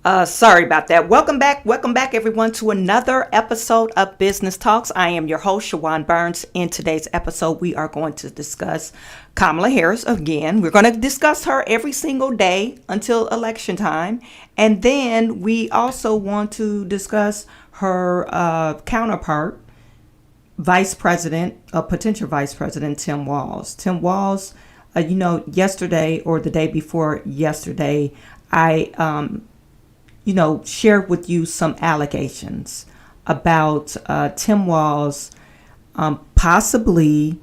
Sorry about that. Welcome back, everyone, to another episode of Business Talks. I am your host, Chawanne Burns. In today's episode, we are going to discuss Kamala Harris again. We're going to discuss her every single day until election time. And then we also want to discuss her counterpart, potential Vice President Tim Walz. Tim Walz, yesterday or the day before yesterday, I shared with you some allegations about Tim Walz, possibly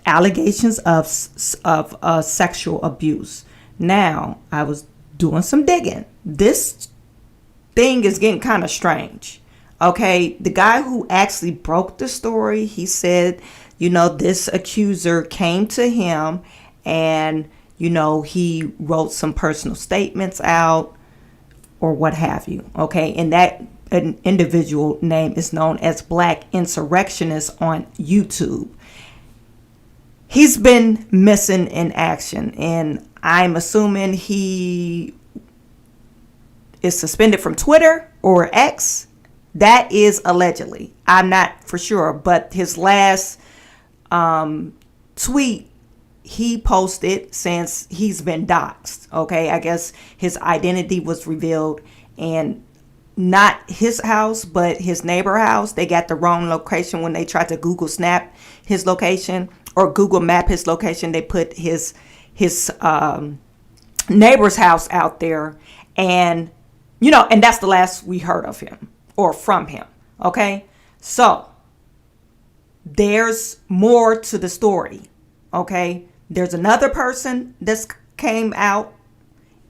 allegations of sexual abuse. Now, I was doing some digging. This thing is getting kind of strange. Okay, the guy who actually broke the story, he said, this accuser came to him and, he wrote some personal statements out, or what have you. Okay. And that an individual name is known as Black Insurrectionist on YouTube. He's been missing in action, and I'm assuming he is suspended from Twitter or X. That is allegedly. I'm not for sure, but his last tweet he posted since he's been doxxed. Okay, I guess his identity was revealed, and not his house, but his neighbor house. They got the wrong location when they tried to Google Snap his location or Google Map his location. They put his neighbor's house out there, and and that's the last we heard of him or from him. Okay, so there's more to the story. Okay. There's another person that's came out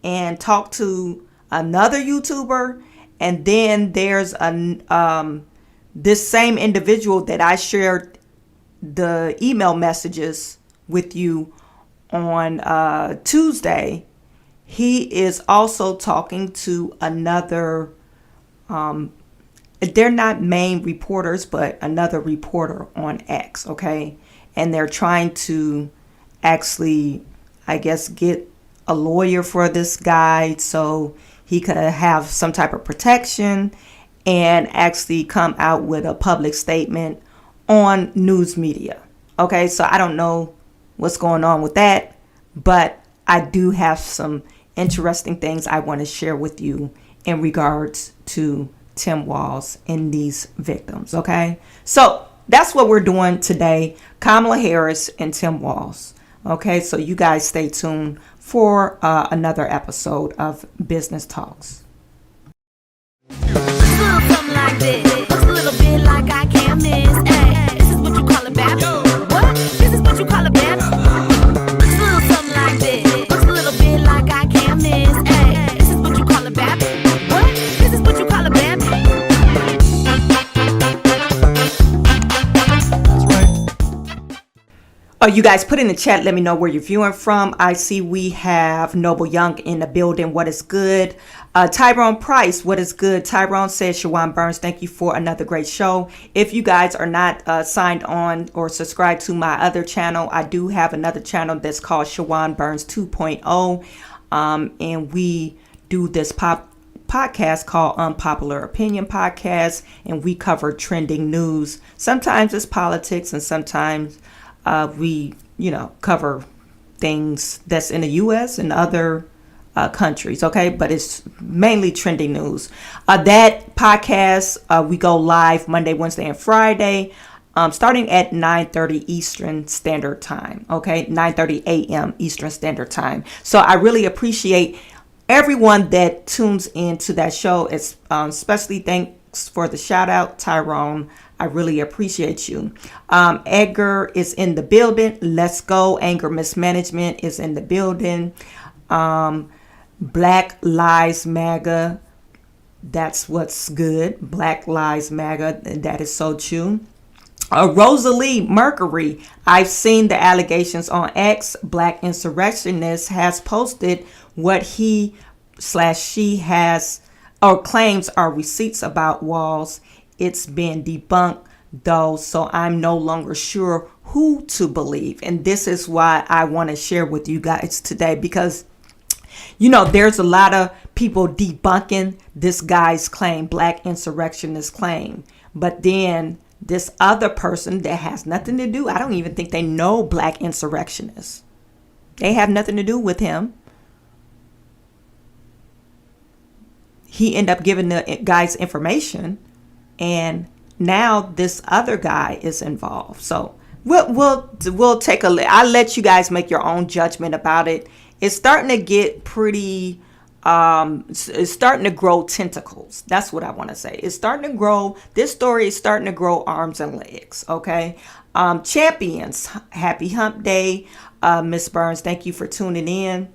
and talked to another YouTuber, and then there's this same individual that I shared the email messages with you on Tuesday. He is also talking to another. They're not main reporters, but another reporter on X. Okay, and they're trying to actually, I guess, get a lawyer for this guy so he could have some type of protection and actually come out with a public statement on news media. Okay, so I don't know what's going on with that, but I do have some interesting things I want to share with you in regards to Tim Walz and these victims. Okay, so that's what we're doing today, Kamala Harris and Tim Walz. Okay, so you guys stay tuned for another episode of Business Talks. Something like this. Looks a little bit like I can't miss. Hey, this is what you call a bad. What? This is what you call a bad. Something like this. Looks a little bit like I can't miss. Hey, this is what you call a bad. What? This is what you call a bad. You guys put in the chat, let me know where you're viewing from. I see we have Noble Young in the building. What is good? Tyrone Price, what is good? Tyrone says, Chawanne Burns, thank you for another great show. If you guys are not signed on or subscribed to my other channel, I do have another channel that's called Chawanne Burns 2.0. And we do this podcast called Unpopular Opinion Podcast, and we cover trending news. Sometimes it's politics, and sometimes we, cover things that's in the U.S. and other countries. Okay, but it's mainly trending news. That podcast, we go live Monday, Wednesday, and Friday, starting at 9:30 Eastern Standard Time. Okay, 9:30 a.m. Eastern Standard Time. So I really appreciate everyone that tunes into that show. It's especially thanks for the shout out, Tyrone. I really appreciate you. Edgar is in the building. Let's go. Anger Mismanagement is in the building. Black Lives MAGA. That's what's good. Black Lives MAGA. That is so true. Rosalie Mercury. I've seen the allegations on X. Black Insurrectionist has posted what he/she has or claims are receipts about Walz. It's been debunked though, so I'm no longer sure who to believe. And this is why I want to share with you guys today, because You know, there's a lot of people debunking this guy's claim, black insurrectionist claim. But then this other person that has nothing to do, I don't even think they know black insurrectionists. They have nothing to do with him. He ended up giving the guy's information, and now this other guy is involved. So we'll take a look. I'll let you guys make your own judgment about it. It's starting to get pretty, it's starting to grow tentacles. That's what I want to say. It's starting to grow. This story is starting to grow arms and legs. Okay. Champions, happy hump day. Miss Burns, thank you for tuning in.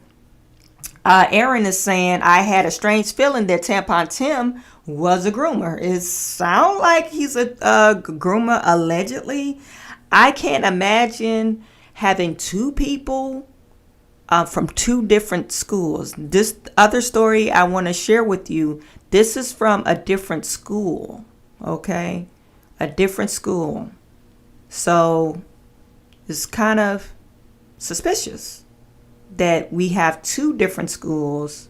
Aaron is saying, I had a strange feeling that Tampon Tim was a groomer. It sounds like he's a groomer, allegedly. I can't imagine having two people from two different schools. This other story I want to share with you, this is from a different school, okay? A different school. So it's kind of suspicious that we have two different schools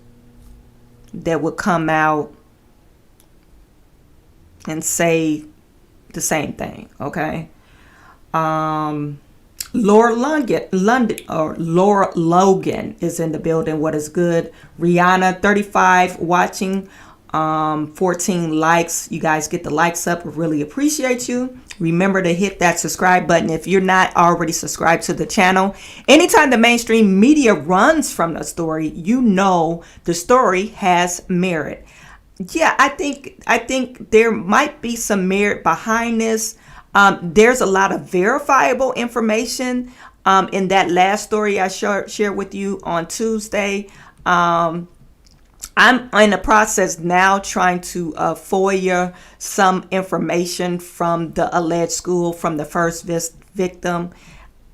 that would come out and say the same thing, okay? Laura Logan is in the building. What is good? Rihanna 35 watching, 14 likes. You guys get the likes up. We really appreciate you. Remember to hit that subscribe button if you're not already subscribed to the channel. Anytime the mainstream media runs from the story, you know the story has merit. Yeah, I think there might be some merit behind this. There's a lot of verifiable information in that last story I shared with you on Tuesday. I'm in the process now trying to FOIA some information from the alleged school, from the first victim.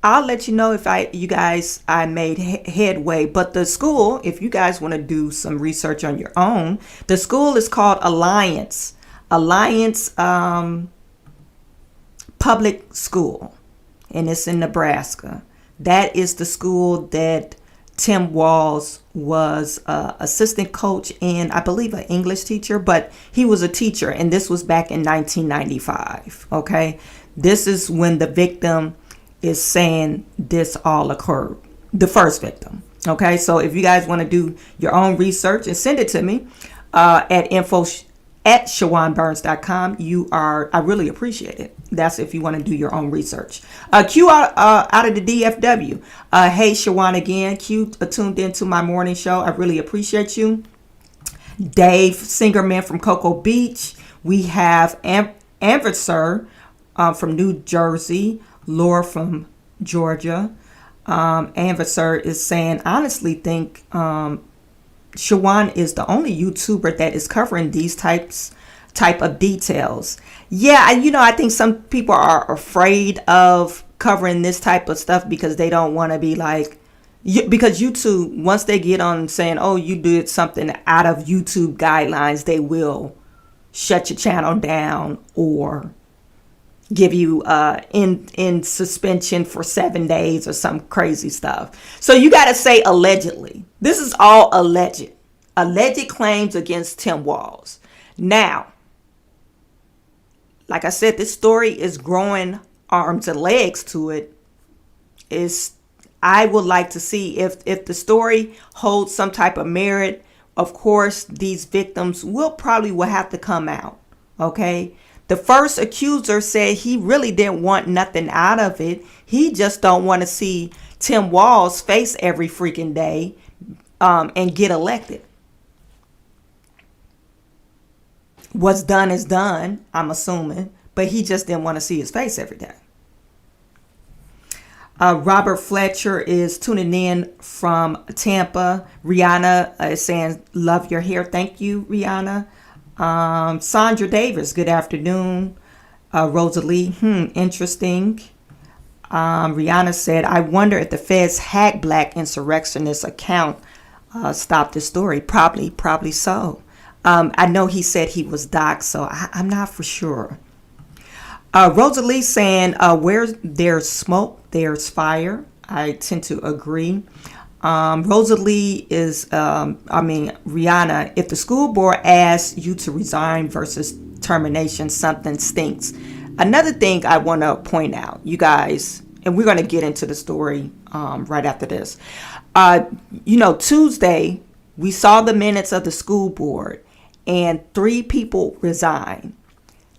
I'll let you know if I made headway. But the school, if you guys want to do some research on your own, the school is called Alliance Public School, and it's in Nebraska. That is the school that Tim Walz was assistant coach and I believe an English teacher, but he was a teacher, and this was back in 1995. Okay, this is when the victim is saying this all occurred, the first victim. Okay, so if you guys want to do your own research and send it to me at info@chawanneburns.com, I really appreciate it. That's if you want to do your own research. Q out of the DFW. Hey, Chawanne again. Q tuned into my morning show. I really appreciate you. Dave Singerman from Cocoa Beach. We have Amversar from New Jersey. Laura from Georgia. Amversar is saying, honestly think Chawanne is the only YouTuber that is covering these type of details. Yeah, I think some people are afraid of covering this type of stuff because they don't want to be like, because YouTube, once they get on saying, oh, you did something out of YouTube guidelines, they will shut your channel down or give you in suspension for 7 days or some crazy stuff. So you got to say allegedly. This is all alleged claims against Tim Walz. Now, like I said, this story is growing arms and legs to it. I would like to see if the story holds some type of merit. Of course, these victims will have to come out. Okay. The first accuser said he really didn't want nothing out of it. He just don't want to see Tim Walz face every freaking day and get elected. What's done is done, I'm assuming, but he just didn't want to see his face every day. Robert Fletcher is tuning in from Tampa. Rihanna is saying, love your hair. Thank you, Rihanna. Sandra Davis, good afternoon. Rosalie, interesting. Rihanna said, I wonder if the feds hacked black insurrectionist account stopped the story. Probably so. I know he said he was doxxed, so I'm not for sure. Rosalie saying, where there's smoke, there's fire. I tend to agree. Rosalie is, Rihanna, if the school board asks you to resign versus termination, something stinks. Another thing I want to point out, you guys, and we're going to get into the story right after this. Tuesday, we saw the minutes of the school board and 3 people resigned.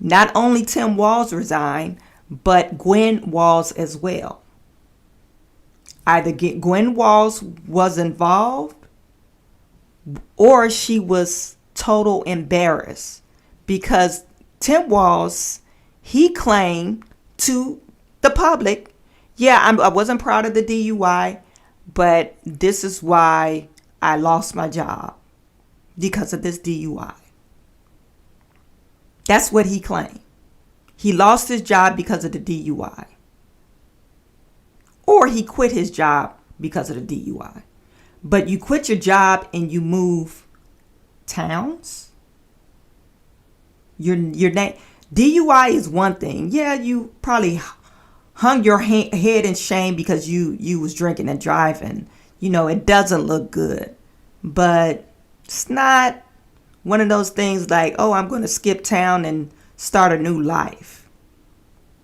Not only Tim Walz resigned, but Gwen Walz as well. Either Gwen Walz was involved or she was total embarrassed because Tim Walz, he claimed to the public, I wasn't proud of the DUI, but this is why I lost my job, because of this DUI. That's what he claimed. He lost his job because of the DUI. Or he quit his job because of the DUI. But you quit your job and you move towns? Your name. DUI is one thing. Yeah, you probably hung your head in shame because you was drinking and driving. It doesn't look good. But it's not one of those things like, oh, I'm going to skip town and start a new life.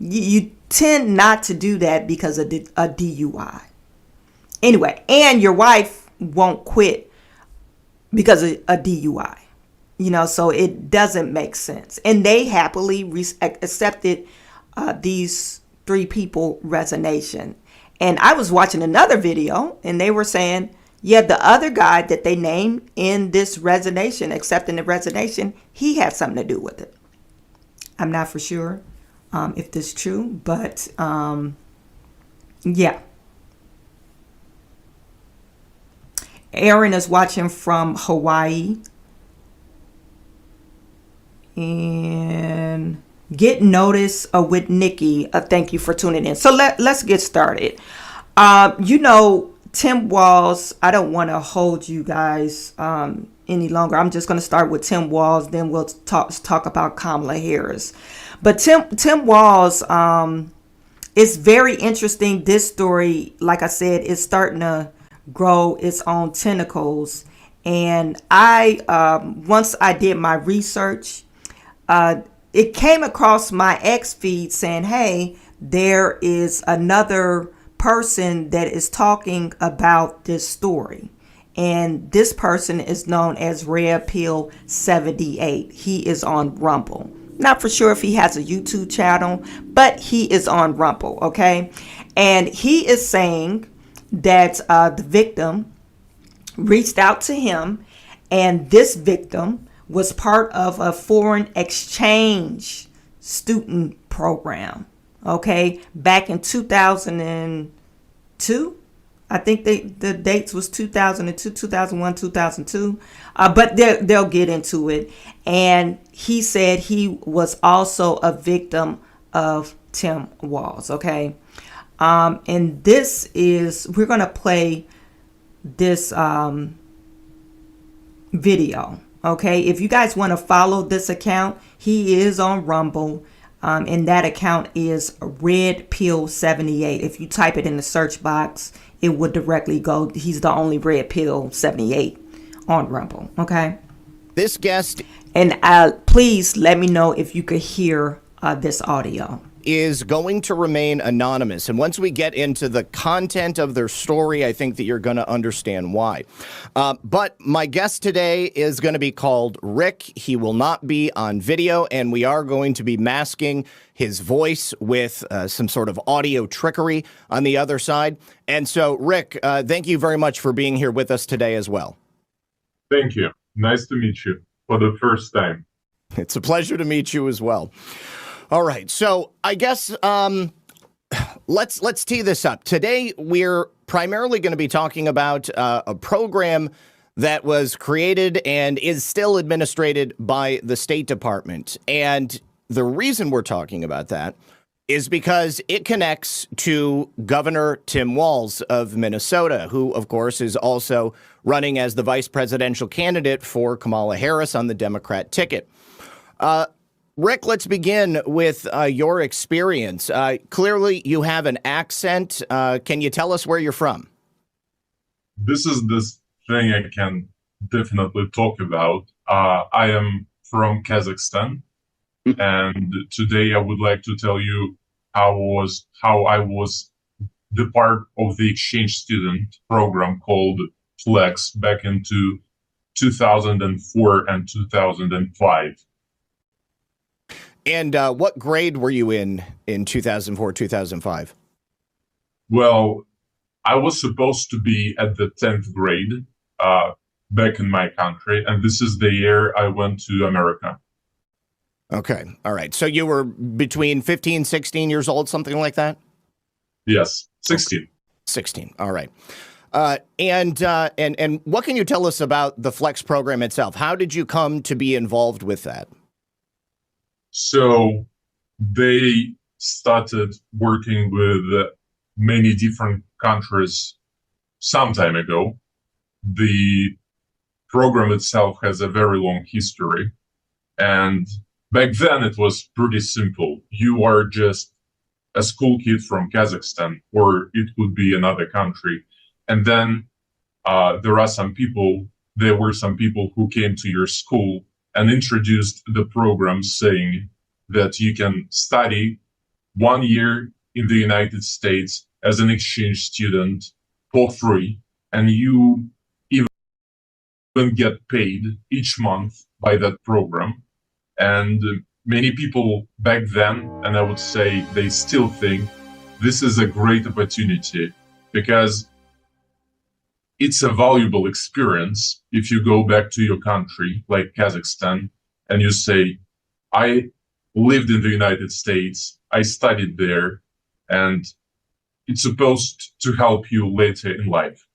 You tend not to do that because of a DUI. Anyway, and your wife won't quit because of a DUI. So it doesn't make sense. And they happily accepted these 3 people resignation. And I was watching another video and they were saying, the other guy that they named in this resignation, accepting the resignation, he had something to do with it. I'm not for sure if this is true, but Aaron is watching from Hawaii. And Get Notice with Nikki. Thank you for tuning in. So let's get started. Tim Walz, I don't want to hold you guys any longer. I'm just going to start with Tim Walz, then we'll talk about Kamala Harris. But Tim Walz, it's very interesting. This story, like I said, is starting to grow its own tentacles. And once I did my research, it came across my X feed saying, hey, there is another person that is talking about this story. And this person is known as Red Pill 78. He is on Rumble. Not for sure if he has a YouTube channel, but he is on Rumble, okay? And he is saying that the victim reached out to him, and this victim was part of a foreign exchange student program, okay, back in 2002. I think the dates was 2002, 2001, 2002, but they'll get into it. And he said he was also a victim of Tim Walz, okay? And we're going to play this video, okay? If you guys want to follow this account, he is on Rumble. And that account is Red Pill 78. If you type it in the search box, it would directly go. He's the only Red Pill 78 on Rumble. Okay. This guest, and please let me know if you could hear this audio, is going to remain anonymous. And once we get into the content of their story, I think that you're going to understand why. But my guest today is going to be called Rick. He will not be on video, and we are going to be masking his voice with some sort of audio trickery on the other side. And so, Rick, thank you very much for being here with us today as well. Thank you. Nice to meet you for the first time. It's a pleasure to meet you as well. All right, so I guess let's tee this up. Today, we're primarily going to be talking about a program that was created and is still administered by the State Department. And the reason we're talking about that is because it connects to Governor Tim Walz of Minnesota, who, of course, is also running as the vice presidential candidate for Kamala Harris on the Democrat ticket. Rick, let's begin with your experience. Clearly, you have an accent. Can you tell us where you're from? this is this thing I can definitely talk about. I am from Kazakhstan, and today I would like to tell you how I was the part of the exchange student program called Flex back into 2004 and 2005. And what grade were you in 2004, 2005? Well, I was supposed to be at the 10th grade uh, back in my country, and this is the year I went to America. Okay. All right. So you were between 15, 16 years old, something like that? Yes, 16. 16. All right. And what can you tell us about the Flex program itself? How did you come to be involved with that? So they started working with many different countries some time ago. The program itself has a very long history. And back then it was pretty simple. You are just a school kid from Kazakhstan, or it could be another country. And then there were some people who came to your school and introduced the program saying that you can study 1 year in the United States as an exchange student for free, and you even get paid each month by that program. And many people back then, and I would say they still think this is a great opportunity because it's a valuable experience if you go back to your country, like Kazakhstan, and you say, I lived in the United States, I studied there, and it's supposed to help you later in life.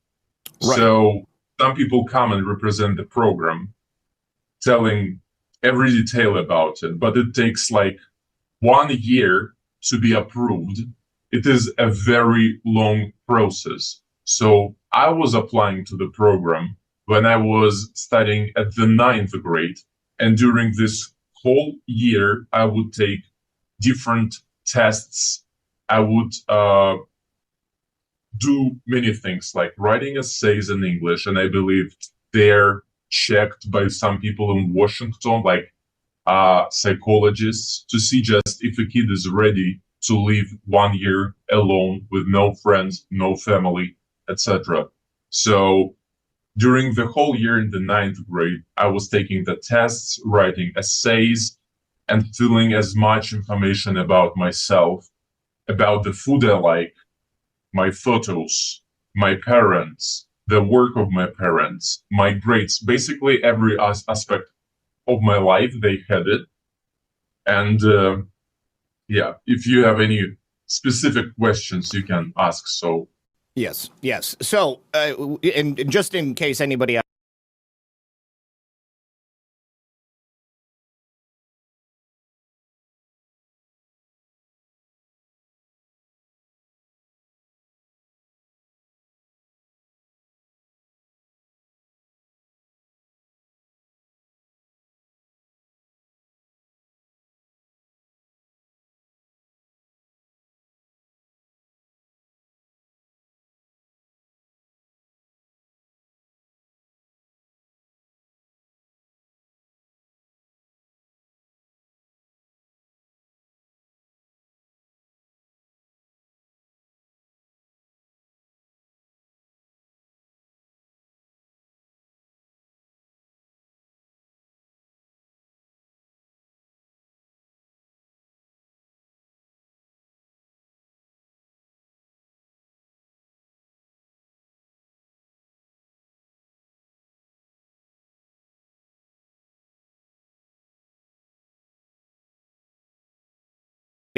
Right. So some people come and represent the program, telling every detail about it, but it takes like 1 year to be approved. It is a very long process. So I was applying to the program when I was studying at the 9th grade. And during this whole year, I would take different tests. I would do many things like writing essays in English. And I believe they're checked by some people in Washington, like psychologists, to see just if a kid is ready to live 1 year alone with no friends, no family, etc. So during the whole year in the 9th grade, I was taking the tests, writing essays, and filling as much information about myself, about the food I like, my photos, my parents, the work of my parents, my grades, basically every aspect of my life, they had it. And yeah, if you have any specific questions, you can ask. So Yes. Yes. So, and just in case anybody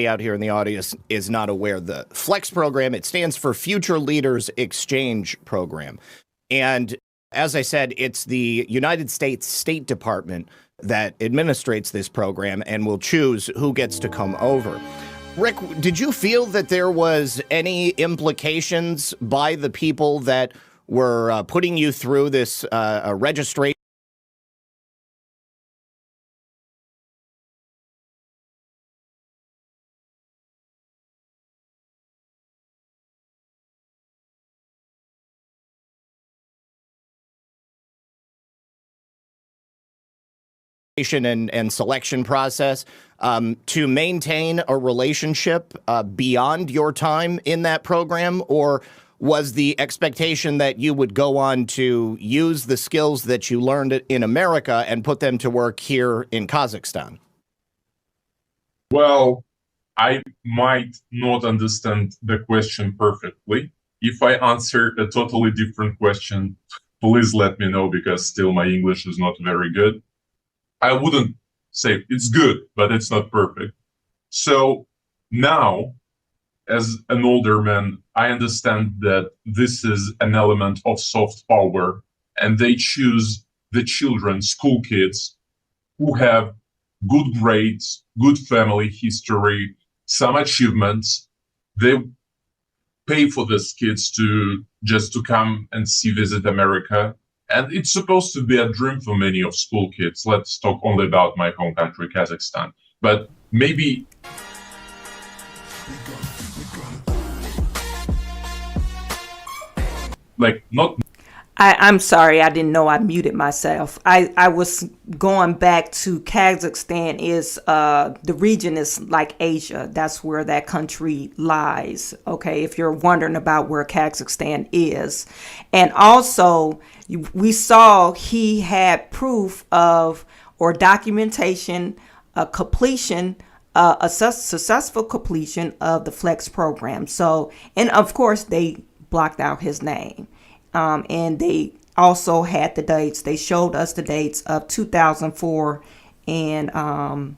out here in the audience is not aware, the Flex program, it stands for Future Leaders Exchange Program. And as I said, it's the United States State Department that administrates this program and will choose who gets to come over. Rick, did you feel that there was any implications by the people that were putting you through this registration? and selection process to maintain a relationship beyond your time in that program? Or was the expectation that you would go on to use the skills that you learned in America and put them to work here in Kazakhstan? Well, I might not understand the question perfectly. If I answer a totally different question, please let me know, because still my English is not very good. I wouldn't say it's good, but it's not perfect. So now, as an older man, I understand that this is an element of soft power, and they choose the children, school kids, who have good grades, good family history, some achievements. They pay for these kids to come and visit America. And it's supposed to be a dream for many of school kids. Let's talk only about my home country, Kazakhstan. But maybe not. I'm sorry, I didn't know I muted myself. I was going back to Kazakhstan. Is the region is like Asia. That's where that country lies. Okay, if you're wondering about where Kazakhstan is. And also we saw he had proof of, or documentation, completion, a successful completion of the Flex program. So, and of course they blocked out his name. And they also had the dates. They showed us the dates of 2004 and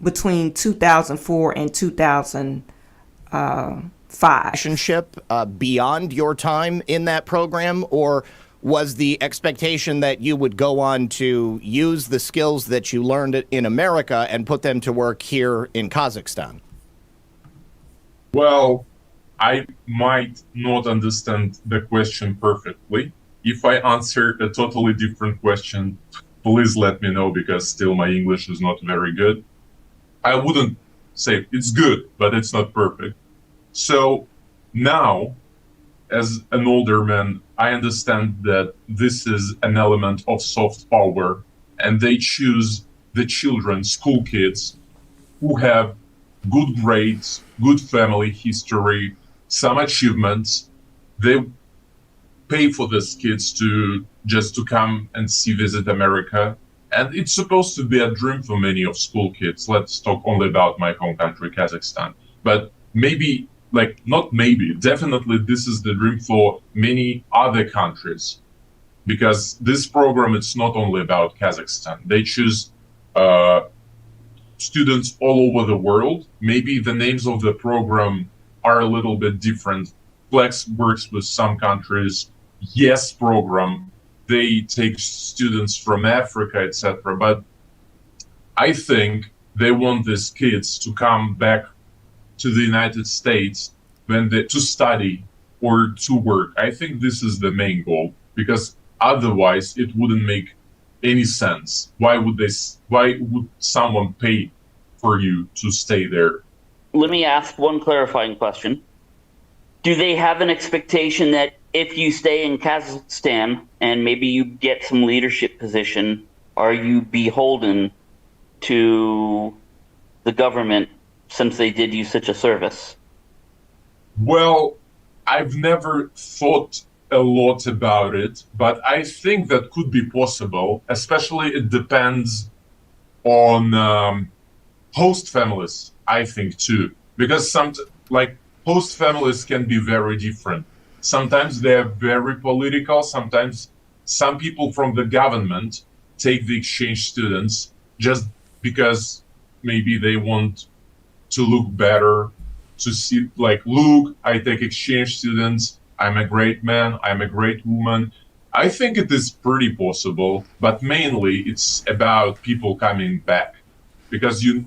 between 2004 and 2005. Relationship beyond your time in that program? Or was the expectation that you would go on to use the skills that you learned in America and put them to work here in Kazakhstan? Well, I might not understand the question perfectly. If I answer a totally different question, please let me know, because still my English is not very good. I wouldn't say it's good, but it's not perfect. So now, as an older man, I understand that this is an element of soft power, and they choose the children, school kids, who have good grades, good family history, some achievements. They pay for these kids to come and visit America. And it's supposed to be a dream for many of school kids. Let's talk only about my home country, Kazakhstan. But maybe, not maybe, definitely this is the dream for many other countries. Because this program, it's not only about Kazakhstan. They choose students all over the world. Maybe the names of the program are a little bit different. Flex works with some countries. Yes program, they take students from Africa, etc. But I think they want these kids to come back to the United States to study or to work. I think this is the main goal, because otherwise it wouldn't make any sense. Why would someone pay for you to stay there? Let me ask one clarifying question. Do they have an expectation that if you stay in Kazakhstan and maybe you get some leadership position, are you beholden to the government since they did you such a service? Well, I've never thought a lot about it, but I think that could be possible. Especially it depends on host families, I think, too, because host families can be very different. Sometimes they're very political. Sometimes some people from the government take the exchange students just because maybe they want to look better, to see, look, I take exchange students, I'm a great man, I'm a great woman. I think it is pretty possible, but mainly it's about people coming back, because you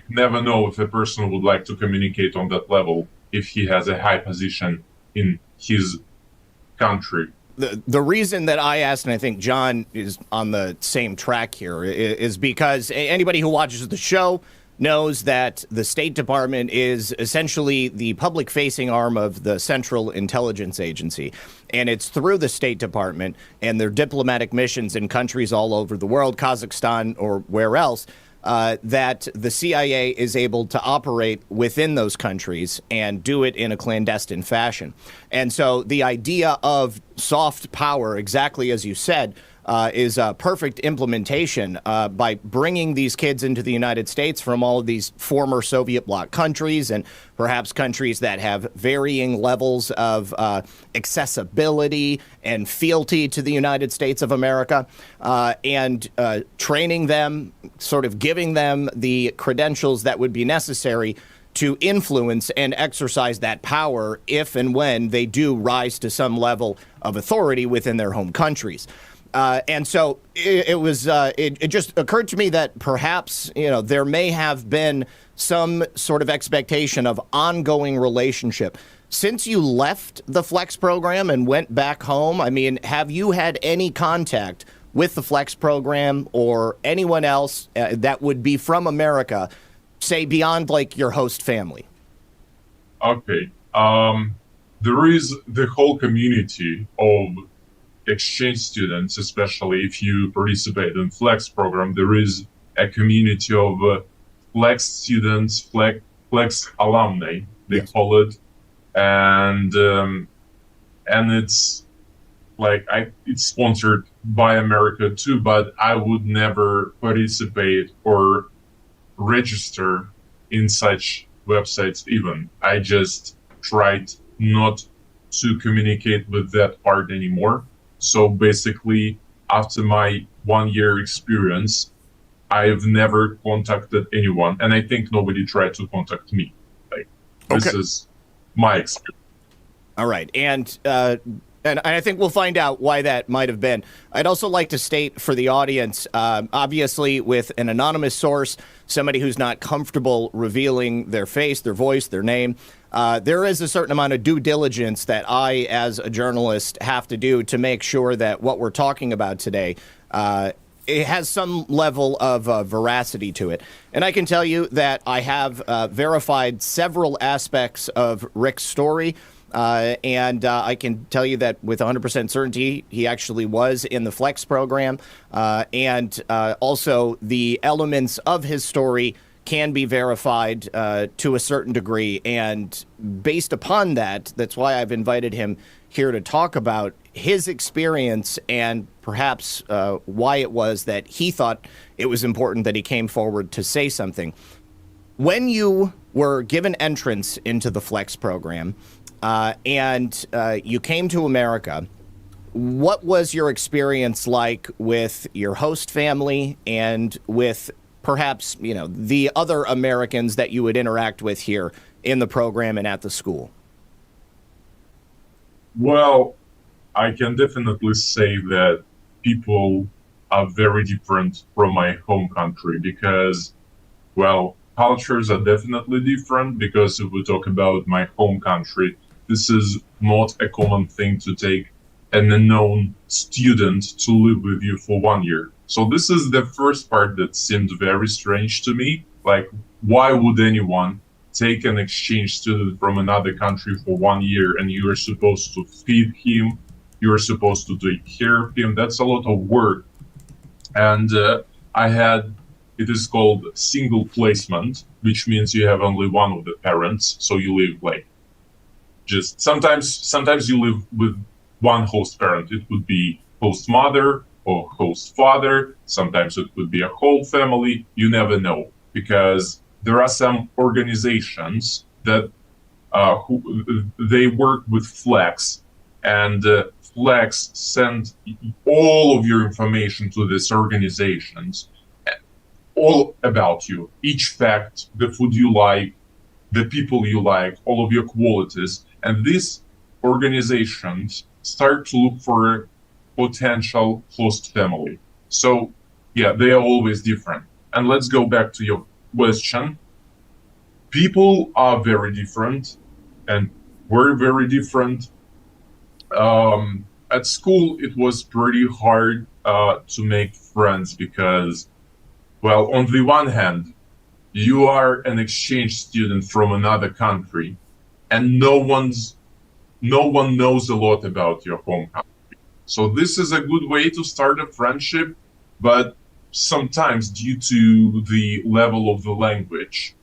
never know if a person would like to communicate on that level if he has a high position in his country. The reason that I asked, and I think John is on the same track here, is because anybody who watches the show knows that the State Department is essentially the public-facing arm of the Central Intelligence Agency. And it's through the State Department and their diplomatic missions in countries all over the world, Kazakhstan or where else, that the CIA is able to operate within those countries and do it in a clandestine fashion. And so the idea of soft power, exactly as you said, is a perfect implementation by bringing these kids into the United States from all of these former Soviet bloc countries and perhaps countries that have varying levels of accessibility and fealty to the United States of America, and training them, sort of giving them the credentials that would be necessary to influence and exercise that power if and when they do rise to some level of authority within their home countries. And so it just occurred to me that perhaps, there may have been some sort of expectation of ongoing relationship. Since you left the Flex program and went back home, I mean, have you had any contact with the Flex program or anyone else that would be from America, say beyond like your host family? Okay. There is the whole community of exchange students, especially if you participate in Flex program. There is a community of Flex students, Flex alumni, they call it, and it's like it's sponsored by America too. But I would never participate or register in such websites. Even I just tried not to communicate with that part anymore. So basically, after my 1 year experience, I've never contacted anyone, and I think nobody tried to contact me. This is my experience. All right, and I think we'll find out why that might have been. I'd also like to state for the audience, obviously with an anonymous source, somebody who's not comfortable revealing their face, their voice, their name, there is a certain amount of due diligence that I, as a journalist, have to do to make sure that what we're talking about today, it has some level of veracity to it. And I can tell you that I have verified several aspects of Rick's story. And I can tell you that with 100% certainty, he actually was in the Flex program. And also the elements of his story can be verified to a certain degree. And based upon that, that's why I've invited him here to talk about his experience and perhaps why it was that he thought it was important that he came forward to say something. When you were given entrance into the Flex program, and you came to America, what was your experience like with your host family and with perhaps, the other Americans that you would interact with here in the program and at the school? Well, I can definitely say that people are very different from my home country because, well, cultures are definitely different because if we talk about my home country, this is not a common thing to take an unknown student to live with you for 1 year. So this is the first part that seemed very strange to me. Like, why would anyone take an exchange student from another country for 1 year and you are supposed to feed him, you're supposed to take care of him? That's a lot of work. And it is called single placement, which means you have only one of the parents. So you live like, just sometimes you live with one host parent. It could be host mother or host father. Sometimes it could be a whole family. You never know, because there are some organizations that they work with Flex, and Flex send all of your information to these organizations, all about you, each fact, the food you like, the people you like, all of your qualities. And these organizations start to look for a potential host family. So, yeah, they are always different. And let's go back to your question. People are very different, and we're very different. At school, it was pretty hard to make friends because, well, on the one hand, you are an exchange student from another country, and no one knows a lot about your home country. So this is a good way to start a friendship, but sometimes due to the level of the language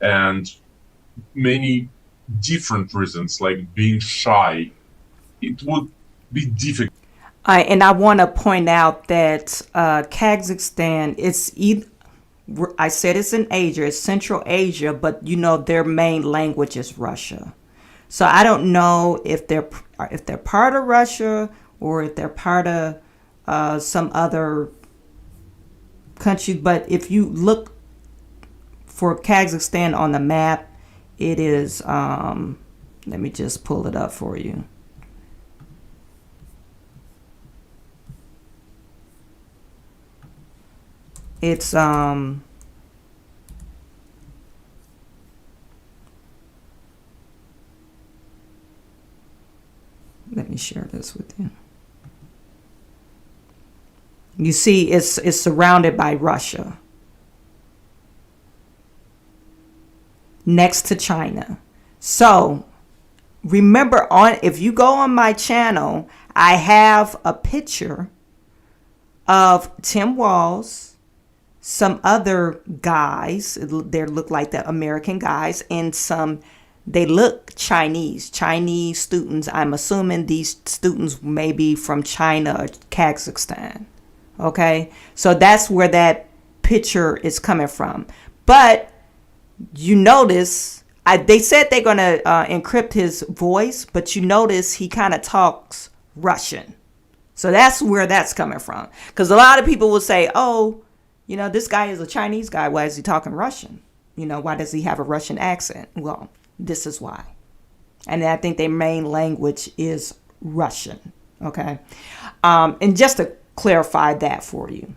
and many different reasons, like being shy, it would be difficult. And I want to point out that Kazakhstan, I said it's in Asia, it's Central Asia, but their main language is Russia. So I don't know if they're part of Russia or if they're part of some other country. But if you look for Kazakhstan on the map, it is. Let me just pull it up for you. It's let me share this with you. You see, it's surrounded by Russia, next to China. So remember, if you go on my channel, I have a picture of Tim Walz, some other guys. They look like the American guys, and they look Chinese students. I'm assuming these students may be from China or Kazakhstan. Okay, so that's where that picture is coming from. But you notice, they said they're going to encrypt his voice, but you notice he kind of talks Russian. So that's where that's coming from. Because a lot of people will say, oh, this guy is a Chinese guy. Why is he talking Russian? Why does he have a Russian accent? Well, this is why. And I think their main language is Russian. Okay. And just to clarify that for you.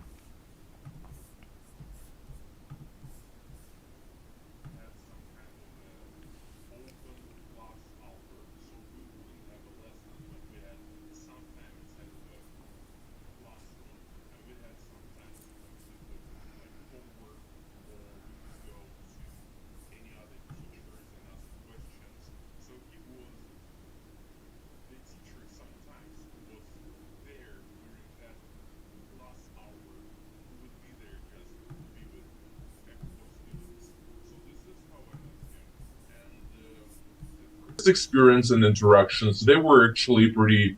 Experience and interactions, they were actually pretty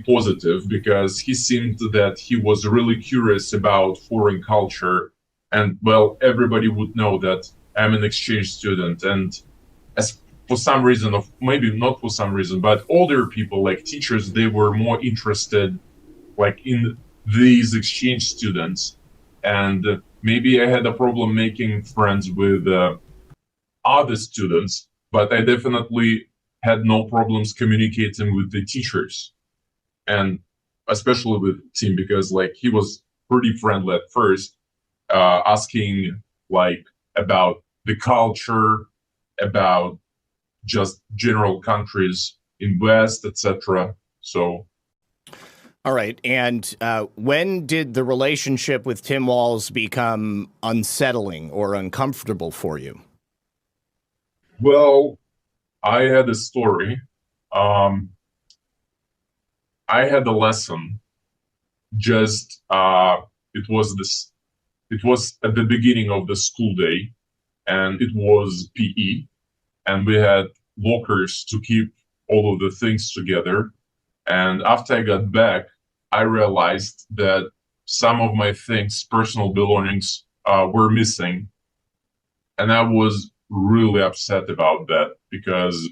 positive, because he seemed that he was really curious about foreign culture. And well, everybody would know that I'm an exchange student, and as for some reason, of maybe not for some reason, but older people like teachers, they were more interested like in these exchange students. And maybe I had a problem making friends with other students, but I definitely had no problems communicating with the teachers, and especially with Tim, because like he was pretty friendly at first, asking like about the culture, about just general countries in West, etc. So. All right. And when did the relationship with Tim Walz become unsettling or uncomfortable for you? Well, I had a story. I had a lesson. Just it was at the beginning of the school day, and it was PE, and we had lockers to keep all of the things together. And after I got back, I realized that some of my things, personal belongings, were missing, and I was really upset about that, because,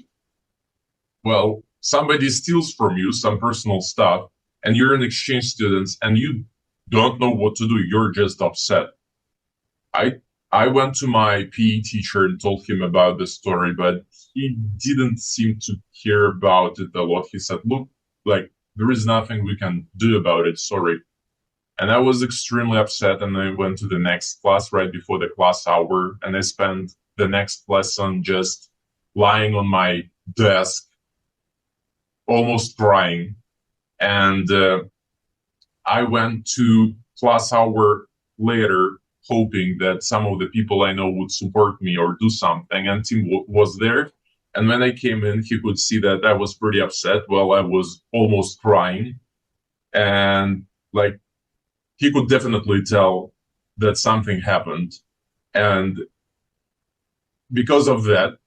well, somebody steals from you some personal stuff, and you're an exchange student and you don't know what to do. You're just upset. I went to my PE teacher and told him about the story, but he didn't seem to care about it a lot. He said, look, like, there is nothing we can do about it, sorry. And I was extremely upset, and I went to the next class right before the class hour, and I spent the next lesson just lying on my desk, almost crying. And I went to class hour later hoping that some of the people I know would support me or do something, and Tim was there. And when I came in, he could see that I was pretty upset. Well, I was almost crying. And like, he could definitely tell that something happened. And because of that,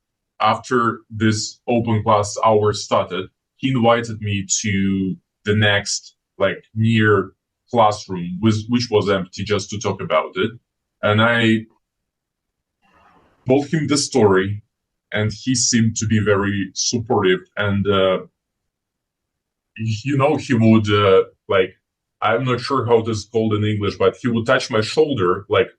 after this open class hour started, he invited me to the next, like, near classroom, which was empty, just to talk about it. And I told him the story, and he seemed to be very supportive. And, he would, like, I'm not sure how this is called in English, but he would touch my shoulder, like,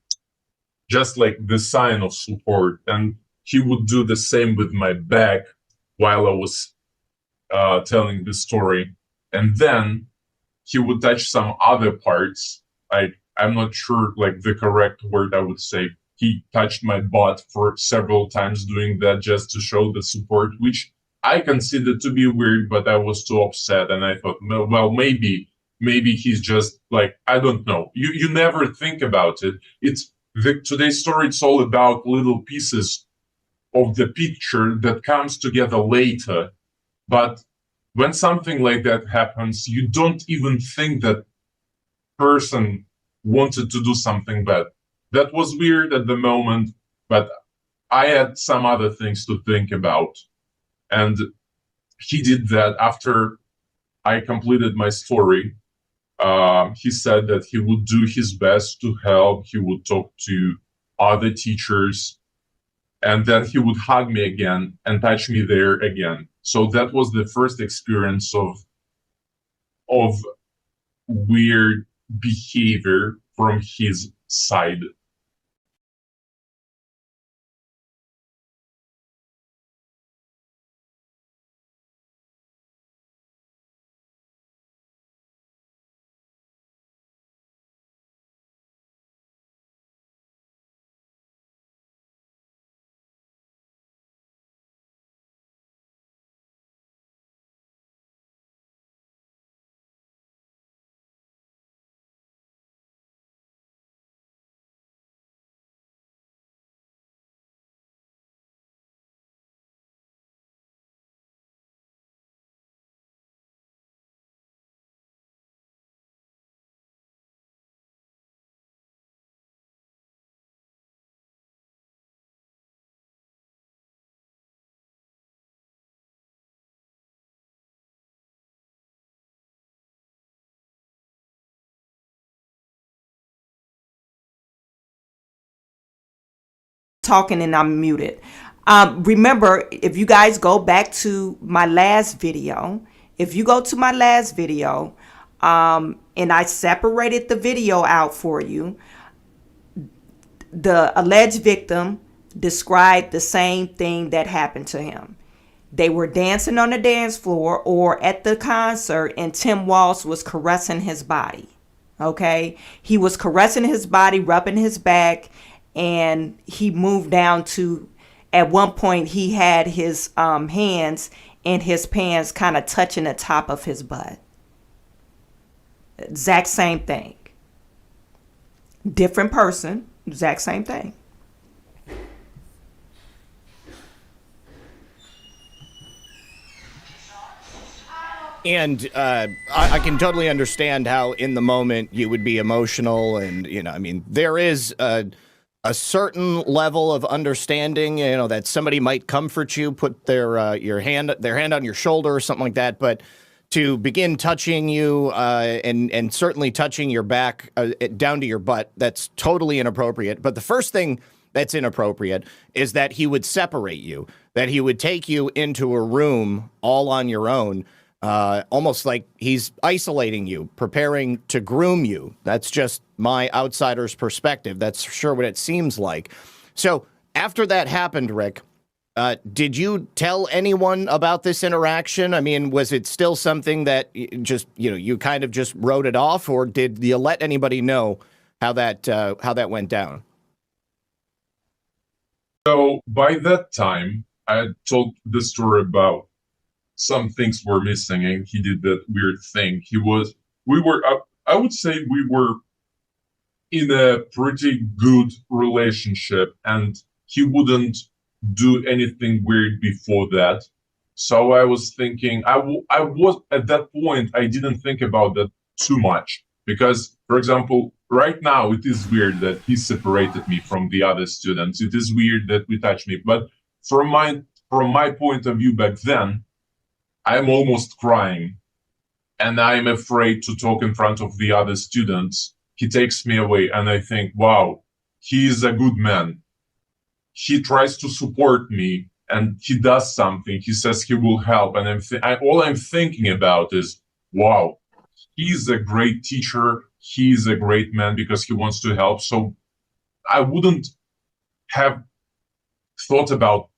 just like the sign of support. And he would do the same with my back while I was telling the story. And then he would touch some other parts. I'm not sure, like, the correct word I would say. He touched my butt for several times, doing that just to show the support, which I considered to be weird, but I was too upset. And I thought, well, maybe he's just like, I don't know. You never think about it. Today's story, it's all about little pieces of the picture that comes together later. But when something like that happens, you don't even think that person wanted to do something bad. That was weird at the moment, but I had some other things to think about. And he did that after I completed my story. He said that he would do his best to help. He would talk to other teachers, and then he would hug me again and touch me there again. So that was the first experience of weird behavior from his side. Talking and I'm muted. Remember, if you guys go back to my last video, and I separated the video out for you, the alleged victim described the same thing that happened to him. They were dancing on the dance floor or at the concert, and Tim Walz was caressing his body. Okay? He was caressing his body, rubbing his back, and he moved down to, at one point, he had his hands in his pants kind of touching the top of his butt. Exact same thing. Different person, exact same thing. And I can totally understand how in the moment you would be emotional. And, I mean, there is a certain level of understanding, that somebody might comfort you, put their hand on your shoulder or something like that. But to begin touching you and certainly touching your back down to your butt, that's totally inappropriate. But the first thing that's inappropriate is that he would separate you, that he would take you into a room all on your own. Almost like he's isolating you, preparing to groom you. That's just my outsider's perspective. That's sure what it seems like. So after that happened, Rick, did you tell anyone about this interaction? I mean, was it still something that you kind of just wrote it off, or did you let anybody know how that went down? So by that time, I had told the story about some things were missing, and he did that weird thing. I would say we were in a pretty good relationship, and he wouldn't do anything weird before that. So I was thinking, I was at that point, I didn't think about that too much because, for example, right now it is weird that he separated me from the other students. It is weird that we touched me, but from my point of view back then, I'm almost crying, and I'm afraid to talk in front of the other students. He takes me away, and I think, wow, he is a good man. He tries to support me, and he does something. He says he will help, and all I'm thinking about is, wow, he's a great teacher. He's a great man because he wants to help. So I wouldn't have thought about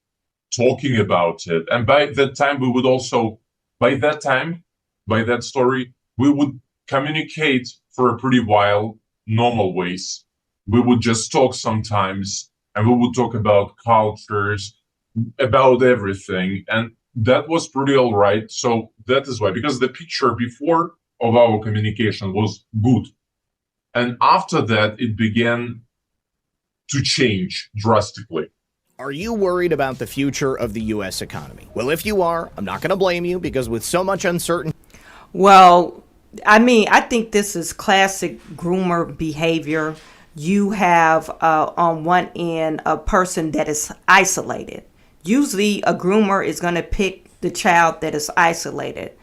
talking about it. And by that time, by that story, we would communicate for a pretty while, normal ways. We would just talk sometimes, and we would talk about cultures, about everything. And that was pretty all right. So that is why, because the picture before of our communication was good. And after that, it began to change drastically. Are you worried about the future of the U.S. economy? Well, if you are, I'm not going to blame you because with so much uncertainty. Well, I mean, I think this is classic groomer behavior. You have on one end a person that is isolated. Usually a groomer is going to pick the child that is isolated.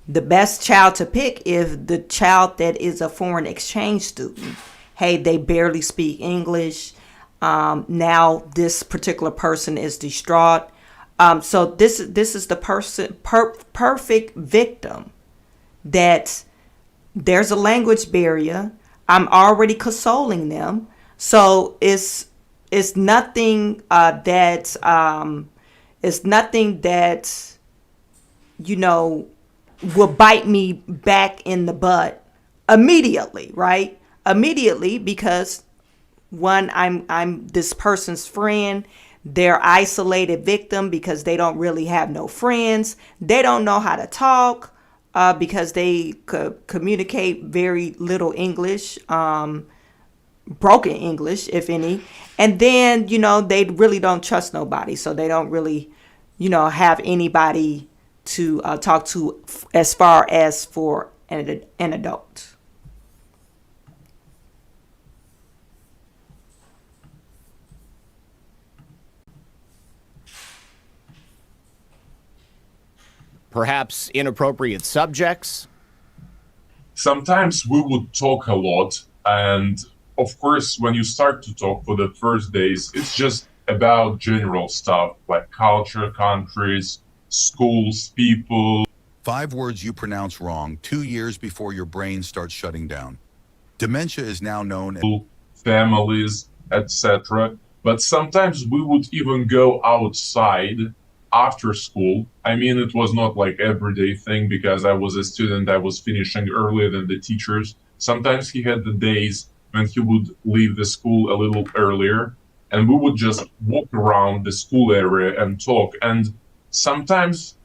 The best child to pick is the child that is a foreign exchange student. Hey, they barely speak English. Now this particular person is distraught. So this is the perfect victim that there's a language barrier. I'm already consoling them. So it's nothing that will bite me back in the butt immediately, right? Immediately, because one, I'm this person's friend. They're isolated victim because they don't really have no friends. They don't know how to talk because they communicate very little English, broken English, if any. And then, they really don't trust nobody. So they don't really, have anybody to talk to as far as for an adult. Perhaps inappropriate subjects? Sometimes we would talk a lot, and of course, when you start to talk for the first days, it's just about general stuff like culture, countries, schools, people. 5 words you pronounce wrong 2 years before your brain starts shutting down. Dementia is now known as families, etc. But sometimes we would even go outside after school. I mean, it was not like everyday thing because I was a student. I was finishing earlier than the teachers. Sometimes he had the days when he would leave the school a little earlier, and we would just walk around the school area and talk. And sometimes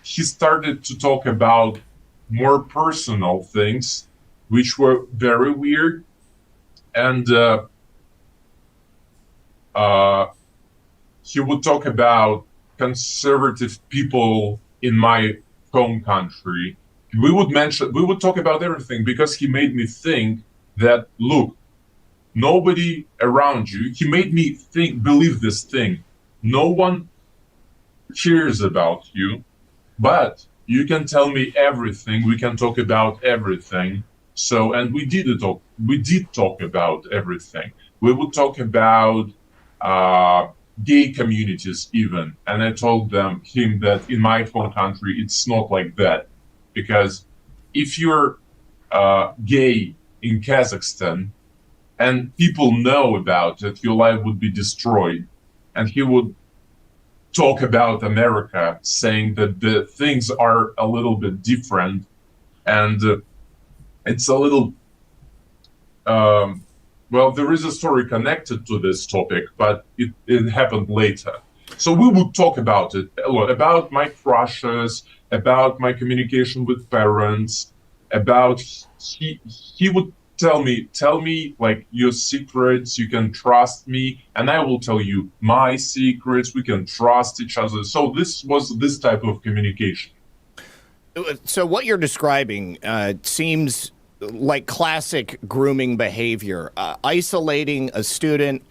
he started to talk about more personal things, which were very weird. And he would talk about conservative people in my home country. We would talk about everything because he made me think that, look, nobody around you, he made me believe this thing. No one cares about you, but you can tell me everything. We can talk about everything. So, and we did talk about everything. We would talk about gay communities even. And I told him that in my home country, it's not like that. Because if you're gay in Kazakhstan and people know about it, your life would be destroyed. And he would talk about America, saying that the things are a little bit different. And it's a little, well, there is a story connected to this topic, but it happened later. So we would talk about it a lot, about my crushes, about my communication with parents, about he would tell me like your secrets. You can trust me, and I will tell you my secrets. We can trust each other. So this was this type of communication. So what you're describing seems like classic grooming behavior, isolating a student,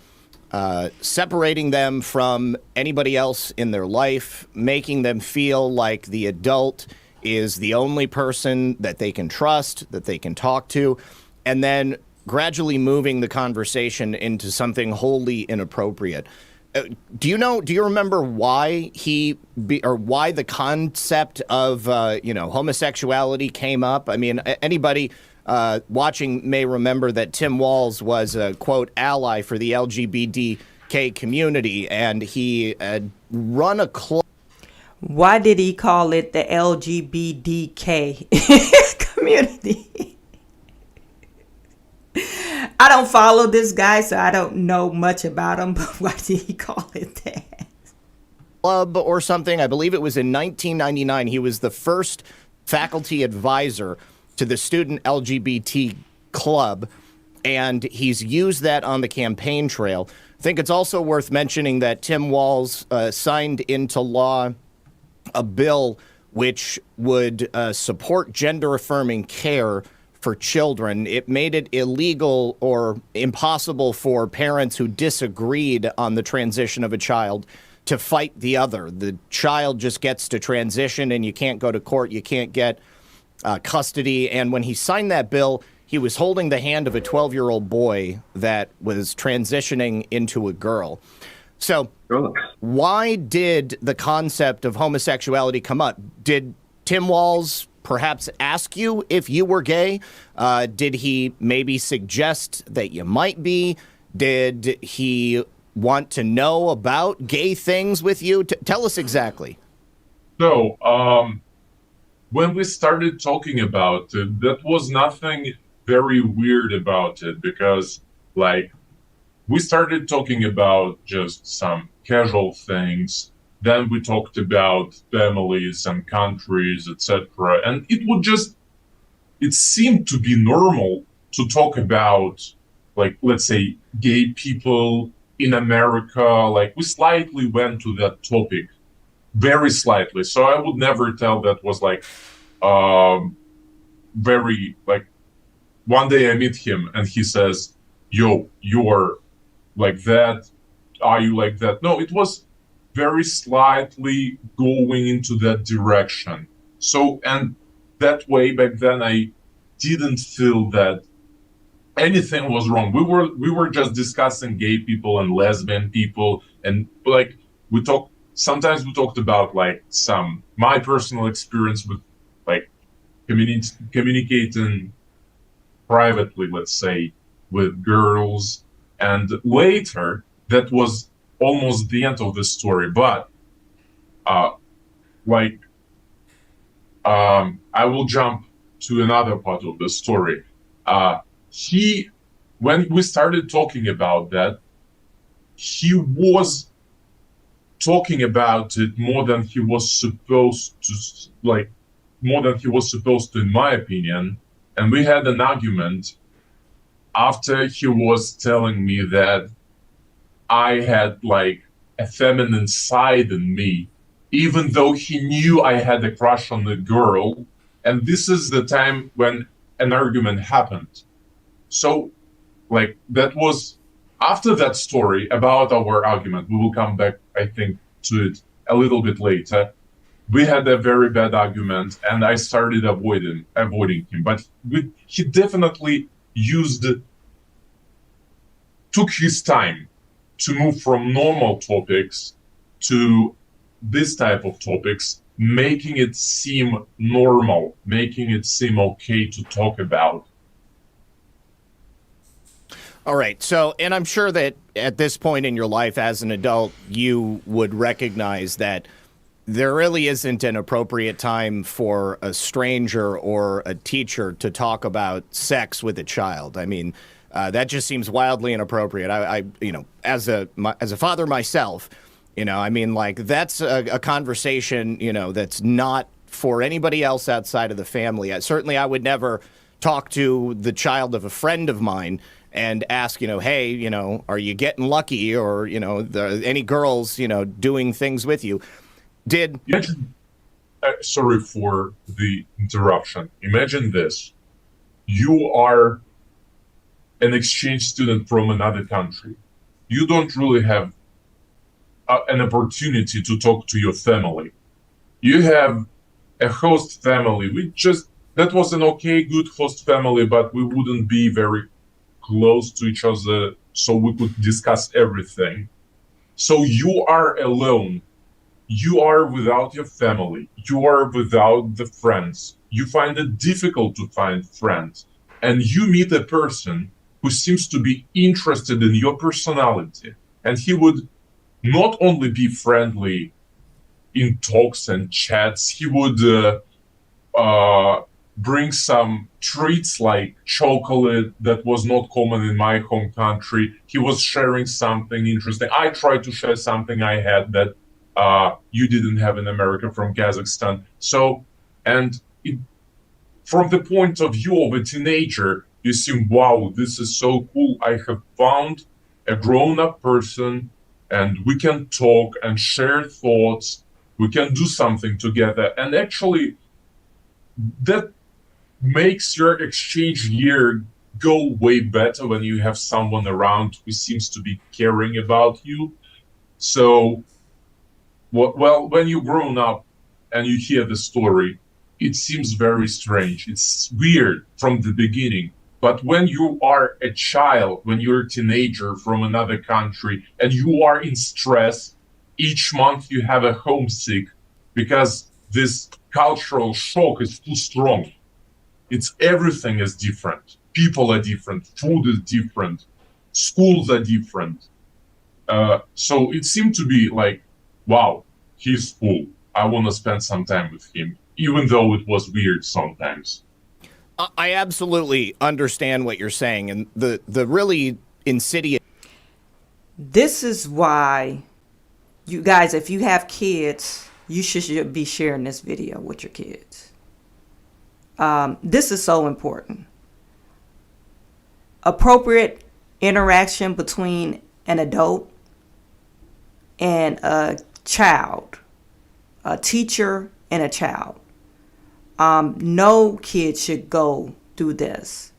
separating them from anybody else in their life, making them feel like the adult is the only person that they can trust, that they can talk to, and then gradually moving the conversation into something wholly inappropriate. Do you remember why why the concept of homosexuality came up? I mean, anybody watching may remember that Tim Walz was a quote ally for the LGBTQ community, and he had run a club. Why did he call it the LGBTQ community? I don't follow this guy, so I don't know much about him, but why did he call it that? Club or something. I believe it was in 1999. He was the first faculty advisor to the student LGBT club, and he's used that on the campaign trail. I think it's also worth mentioning that Tim Walz signed into law a bill which would support gender-affirming care for children. It made it illegal or impossible for parents who disagreed on the transition of a child to fight the other. The child just gets to transition, and you can't go to court. You can't get custody. And when he signed that bill, he was holding the hand of a 12-year-old boy that was transitioning into a girl. So why did the concept of homosexuality come up? Did Tim Walz perhaps ask you if you were gay? Did he maybe suggest that you might be? Did he want to know about gay things with you? Tell us exactly. So, when we started talking about it, that was nothing very weird about it, because, like, we started talking about just some casual things. Then we talked about families and countries, etc. And it seemed to be normal to talk about, like, let's say, gay people in America. Like, we slightly went to that topic, very slightly. So I would never tell that was like, very, like, one day I meet him and he says, yo, you're like that. Are you like that? No, it was very slightly going into that direction. So, and that way back then I didn't feel that anything was wrong. We were just discussing gay people and lesbian people, and like sometimes we talked about like my personal experience with like communicating privately, let's say, with girls, and later that was almost the end of the story. But I will jump to another part of the story. When we started talking about that, he was talking about it more than he was supposed to, in my opinion. And we had an argument after he was telling me that I had like a feminine side in me, even though he knew I had a crush on the girl. And this is the time when an argument happened. So, like, that was after that story about our argument. We will come back, I think, to it a little bit later. We had a very bad argument, and I started avoiding him. But he definitely took his time to move from normal topics to this type of topics, making it seem normal, making it seem okay to talk about. All right. So, and I'm sure that at this point in your life as an adult, you would recognize that there really isn't an appropriate time for a stranger or a teacher to talk about sex with a child. I mean, that just seems wildly inappropriate. I as a father myself, I mean, like, that's a conversation, that's not for anybody else outside of the family. Certainly, I would never talk to the child of a friend of mine and ask, hey, are you getting lucky, or, any girls, doing things with you. Imagine, sorry for the interruption. Imagine this. You are an exchange student from another country. You don't really have an opportunity to talk to your family. You have a host family. That was an okay, good host family, but we wouldn't be very close to each other, so we could discuss everything. So you are alone. You are without your family. You are without the friends. You find it difficult to find friends. And you meet a person who seems to be interested in your personality. And he would not only be friendly in talks and chats, he would bring some treats like chocolate that was not common in my home country. He was sharing something interesting. I tried to share something I had that you didn't have in America from Kazakhstan. So, from the point of view of a teenager, you see, wow, this is so cool. I have found a grown-up person, and we can talk and share thoughts. We can do something together. And actually, that makes your exchange year go way better when you have someone around who seems to be caring about you. So, well, when you've grown up and you hear the story, it seems very strange. It's weird from the beginning. But when you are a child, when you're a teenager from another country, and you are in stress, each month you have a homesick because this cultural shock is too strong. Everything is different. People are different. Food is different. Schools are different. So it seemed to be like, wow, he's cool. I want to spend some time with him, even though it was weird sometimes. I absolutely understand what you're saying. And the really insidious. This is why, you guys, if you have kids, you should be sharing this video with your kids. This is so important. Appropriate interaction between an adult and a child, a teacher and a child. No kid should go through this.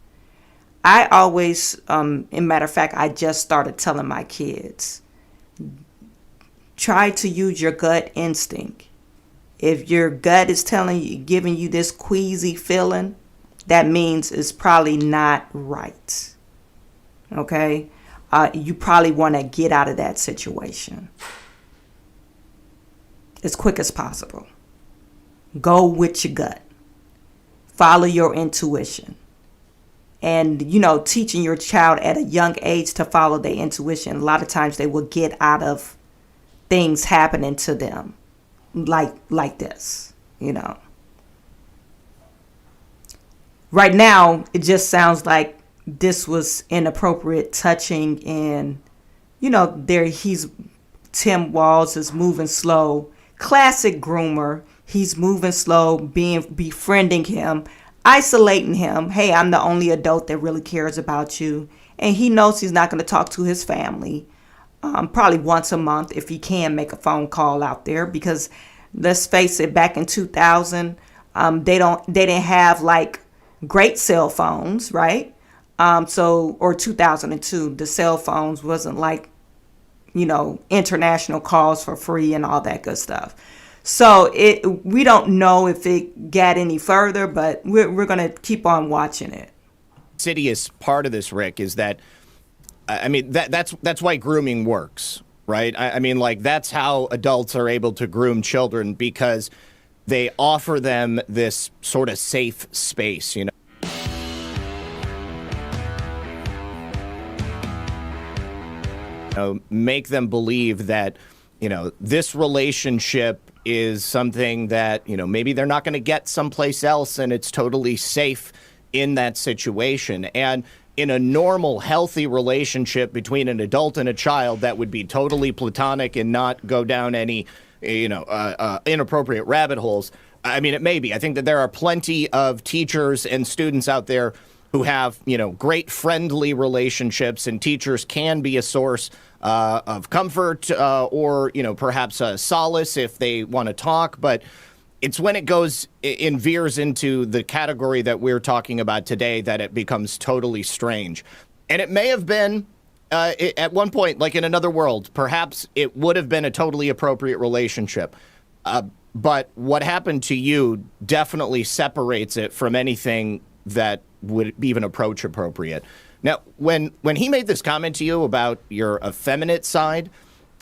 I always, in matter of fact, I just started telling my kids, try to use your gut instinct. If your gut is telling you, giving you this queasy feeling, that means it's probably not right. Okay? You probably want to get out of that situation as quick as possible. Go with your gut. Follow your intuition. And, teaching your child at a young age to follow their intuition, a lot of times they will get out of things happening to them like this, Right now, it just sounds like this was inappropriate touching, and, Tim Walz is moving slow. Classic groomer. He's moving slow, befriending him, isolating him. Hey, I'm the only adult that really cares about you. And he knows he's not going to talk to his family. Probably once a month if he can make a phone call out there, because let's face it, back in 2000, they didn't have like great cell phones, right? Or 2002, the cell phones wasn't like, international calls for free and all that good stuff. So we don't know if it got any further, but we're going to keep on watching it. Insidious part of this, Rick, is that, that's why grooming works, right? That's how adults are able to groom children, because they offer them this sort of safe space, make them believe that, this relationship is something that, maybe they're not going to get someplace else, and it's totally safe in that situation. And in a normal, healthy relationship between an adult and a child, that would be totally platonic and not go down any inappropriate rabbit holes. I mean, it may be. I think that there are plenty of teachers and students out there who have, great friendly relationships, and teachers can be a source of comfort or, perhaps a solace if they want to talk. But it's when it goes and veers into the category that we're talking about today that it becomes totally strange. And it may have been at one point, like in another world, perhaps it would have been a totally appropriate relationship. But what happened to you definitely separates it from anything that would even approach appropriate. Now, when he made this comment to you about your effeminate side,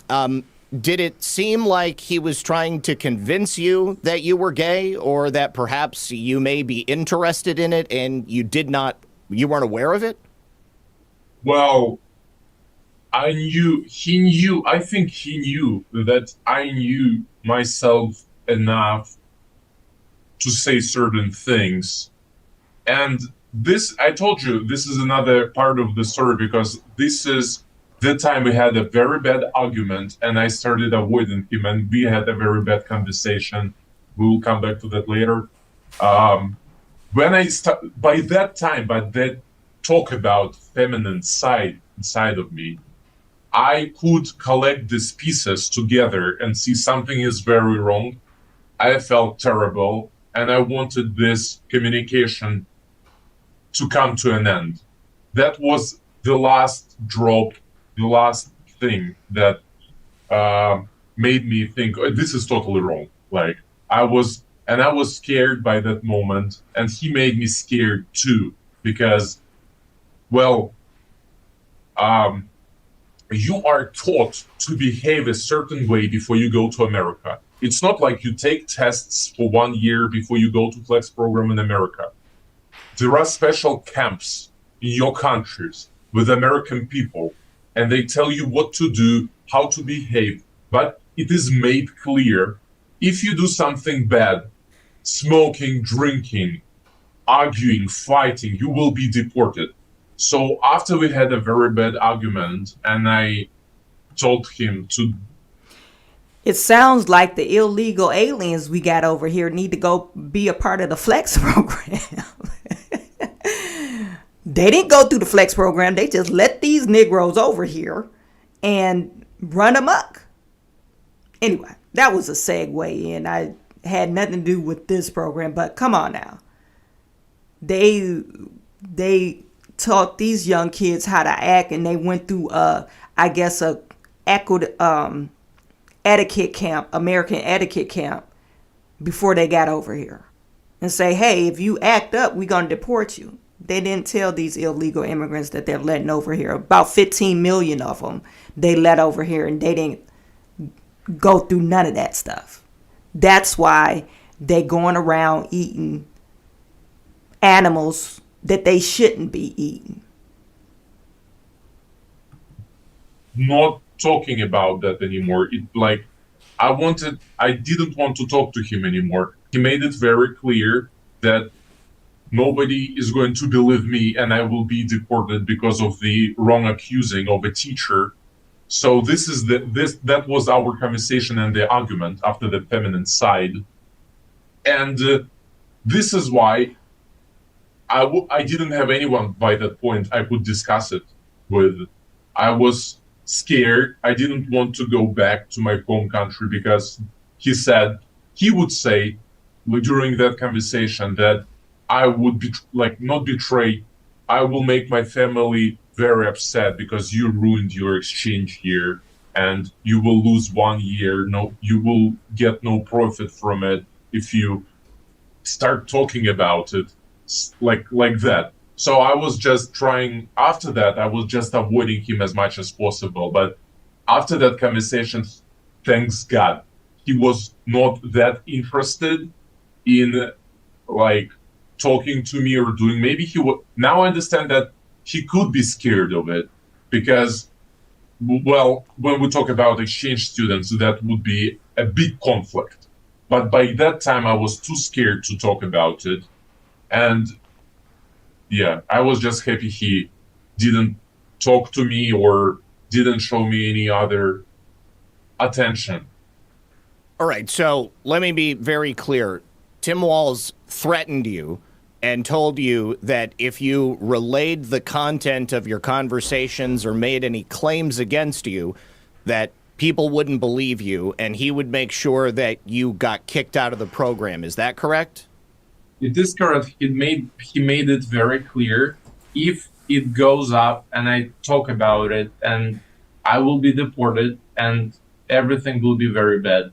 did it seem like he was trying to convince you that you were gay, or that perhaps you may be interested in it and you weren't aware of it? Well, I think he knew that I knew myself enough to say certain things. And this, I told you, this is another part of the story, because this is the time we had a very bad argument and I started avoiding him, and we had a very bad conversation. We will come back to that later. By that talk about feminine side inside of me, I could collect these pieces together and see something is very wrong. I felt terrible, and I wanted this communication to come to an end. That was the last drop, the last thing that made me think, oh, this is totally wrong. I was scared by that moment, and he made me scared too, because, well, you are taught to behave a certain way before you go to America. It's not like you take tests for 1 year before you go to Flex program in America. There are special camps in your countries with American people, and they tell you what to do, how to behave. But it is made clear, if you do something bad, smoking, drinking, arguing, fighting, you will be deported. So after we had a very bad argument, and I told him to... It sounds like the illegal aliens we got over here need to go be a part of the Flex program. They didn't go through the Flex program. They just let these Negroes over here and run amok. Anyway, that was a segue in. I had nothing to do with this program, but come on now. They taught these young kids how to act, and they went through etiquette camp, American etiquette camp, before they got over here, and say, hey, if you act up, we're going to deport you. They didn't tell these illegal immigrants that they're letting over here. About 15 million of them they let over here, and they didn't go through none of that stuff. That's why they going around eating animals that they shouldn't be eating. Not talking about that anymore. I didn't want to talk to him anymore. He made it very clear that nobody is going to believe me, and I will be deported because of the wrong accusing of a teacher. So that was our conversation and the argument after the feminine side. And this is why I didn't have anyone by that point I could discuss it with. I was scared. I didn't want to go back to my home country, because he would say during that conversation that I would be not betray. I will make my family very upset because you ruined your exchange here, and you will lose 1 year. No, you will get no profit from it if you start talking about it like that. So I was just trying, after that, I was just avoiding him as much as possible. But after that conversation, thanks God, he was not that interested in talking to me or doing, maybe he would. Now I understand that he could be scared of it, because, well, when we talk about exchange students, that would be a big conflict. But by that time, I was too scared to talk about it. And yeah, I was just happy he didn't talk to me or didn't show me any other attention. All right, so let me be very clear. Tim Walz threatened you and told you that if you relayed the content of your conversations or made any claims against you, that people wouldn't believe you, and he would make sure that you got kicked out of the program. Is that correct? It is correct. He made it very clear. If it goes up and I talk about it, and I will be deported, and everything will be very bad,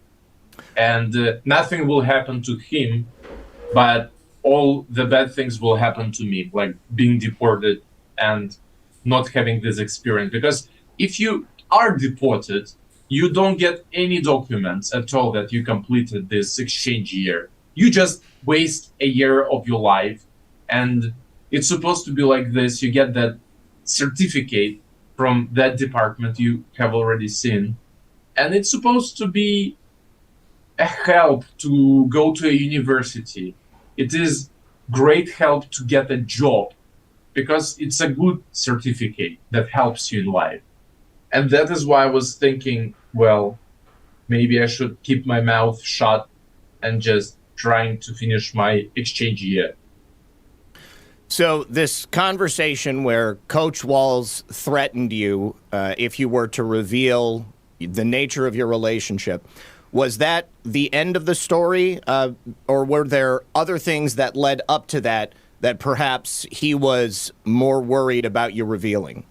and nothing will happen to him, but all the bad things will happen to me, like being deported and not having this experience. Because if you are deported, you don't get any documents at all that you completed this exchange year. You just waste a year of your life, and it's supposed to be like this. You get that certificate from that department you have already seen, and it's supposed to be a help to go to a university. It is great help to get a job because it's a good certificate that helps you in life. And that is why I was thinking, well, maybe I should keep my mouth shut and just trying to finish my exchange year. So this conversation where Coach Walz threatened you if you were to reveal the nature of your relationship, was that the end of the story, or were there other things that led up to that that perhaps he was more worried about you revealing?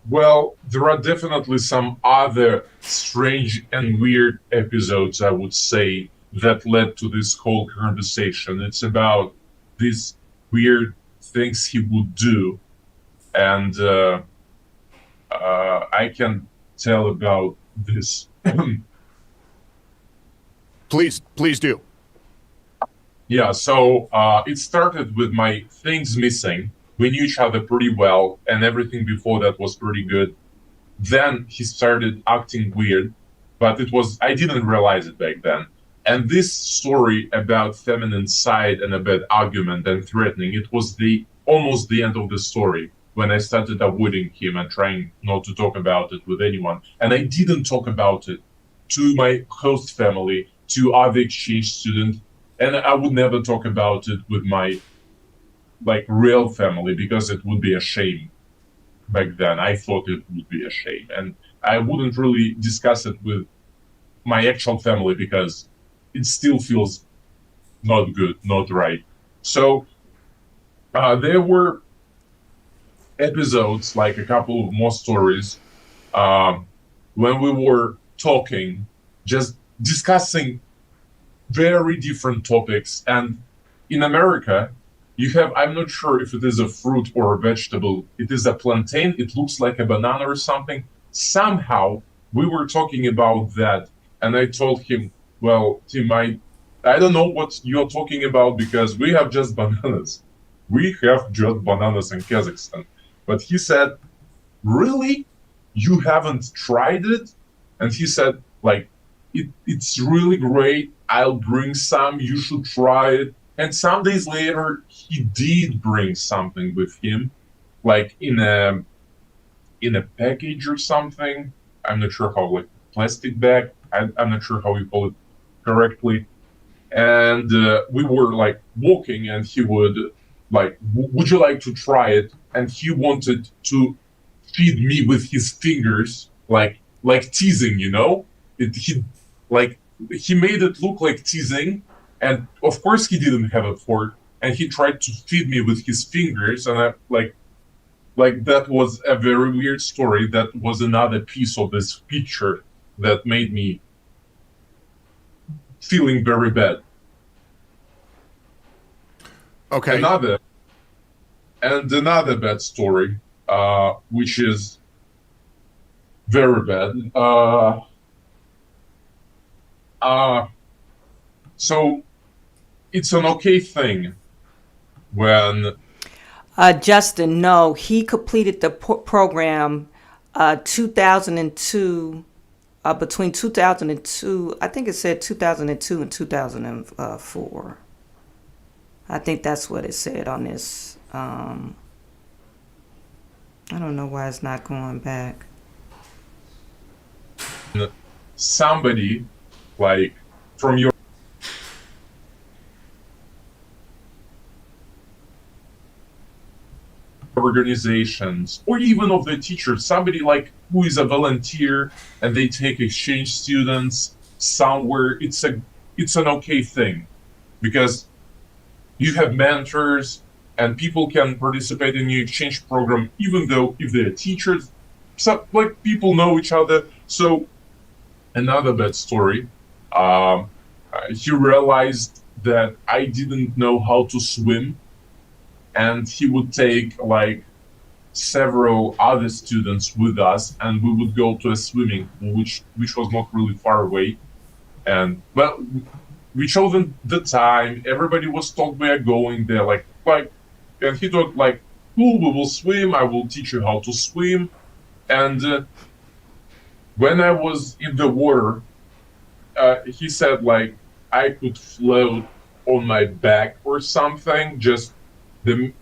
Well, there are definitely some other strange and weird episodes, I would say, that led to this whole conversation. It's about these weird things he would do, and I can tell about this. Please do. Yeah, so it started with my things missing. We knew each other pretty well, and everything before that was pretty good. Then he started acting weird, but I didn't realize it back then. And this story about feminine side and about argument and threatening, it was almost the end of the story when I started avoiding him and trying not to talk about it with anyone. And I didn't talk about it to my host family, to other exchange students, and I would never talk about it with my real family because it would be a shame. Back then, I thought it would be a shame, and I wouldn't really discuss it with my actual family because it still feels not good, not right. So there were episodes, like a couple of more stories, when we were talking, just discussing very different topics. And in America, you have, I'm not sure if it is a fruit or a vegetable, it is a plantain, it looks like a banana or something. Somehow we were talking about that, and I told him, well, Tim, I don't know what you're talking about because we have just bananas. We have just bananas in Kazakhstan. But he said, really? You haven't tried it? And he said, it's really great. I'll bring some. You should try it. And some days later, he did bring something with him, like in a package or something. I'm not sure how, plastic bag. I'm not sure how you call it correctly. And we were walking, and he would would you like to try it? And he wanted to feed me with his fingers, like teasing, you know? He made it look like teasing, and of course he didn't have a fork, and he tried to feed me with his fingers, and I that was a very weird story. That was another piece of this picture that made me feeling very bad. Okay. Another bad story, which is very bad. So it's an okay thing when Justin, no, he completed the program 2002, between 2002, I think it said 2002 and 2004. I think that's what it said on this. I don't know why it's not going back. somebody like from your organizations, or even of the teachers, somebody like who is a volunteer and they take exchange students somewhere, it's an okay thing, because you have mentors and people can participate in your exchange program even though if they're teachers, so like people know each other. So another bad story, he realized that I didn't know how to swim, and he would take like several other students with us, and we would go to a swimming pool, which was not really far away. And well, we chose the time. Everybody was told we are going there, and he thought like, cool, we will swim. I will teach you how to swim. And when I was in the water, he said like I could float on my back or something. Just it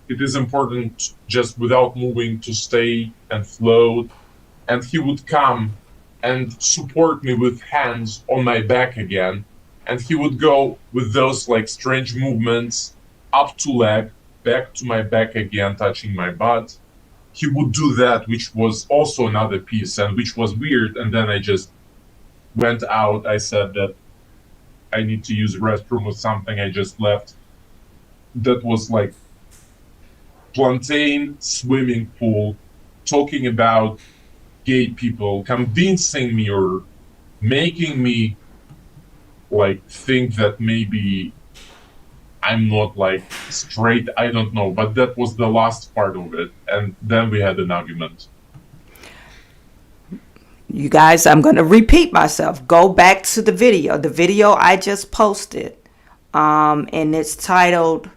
is important just without moving to stay and float. And he would come and support me with hands on my back again. And he would go with those like strange movements up to leg, back to my back again, touching my butt. He would do that, which was also another piece and which was weird. And then I just went out. I said that I need to use the restroom or something. I just left. That was like plantain swimming pool, talking about gay people, convincing me or making me like think that maybe I'm not like straight. I don't know, but that was the last part of it, and then we had an argument. You guys, I'm going to repeat myself. Go back to the video. The video I just posted, and it's titled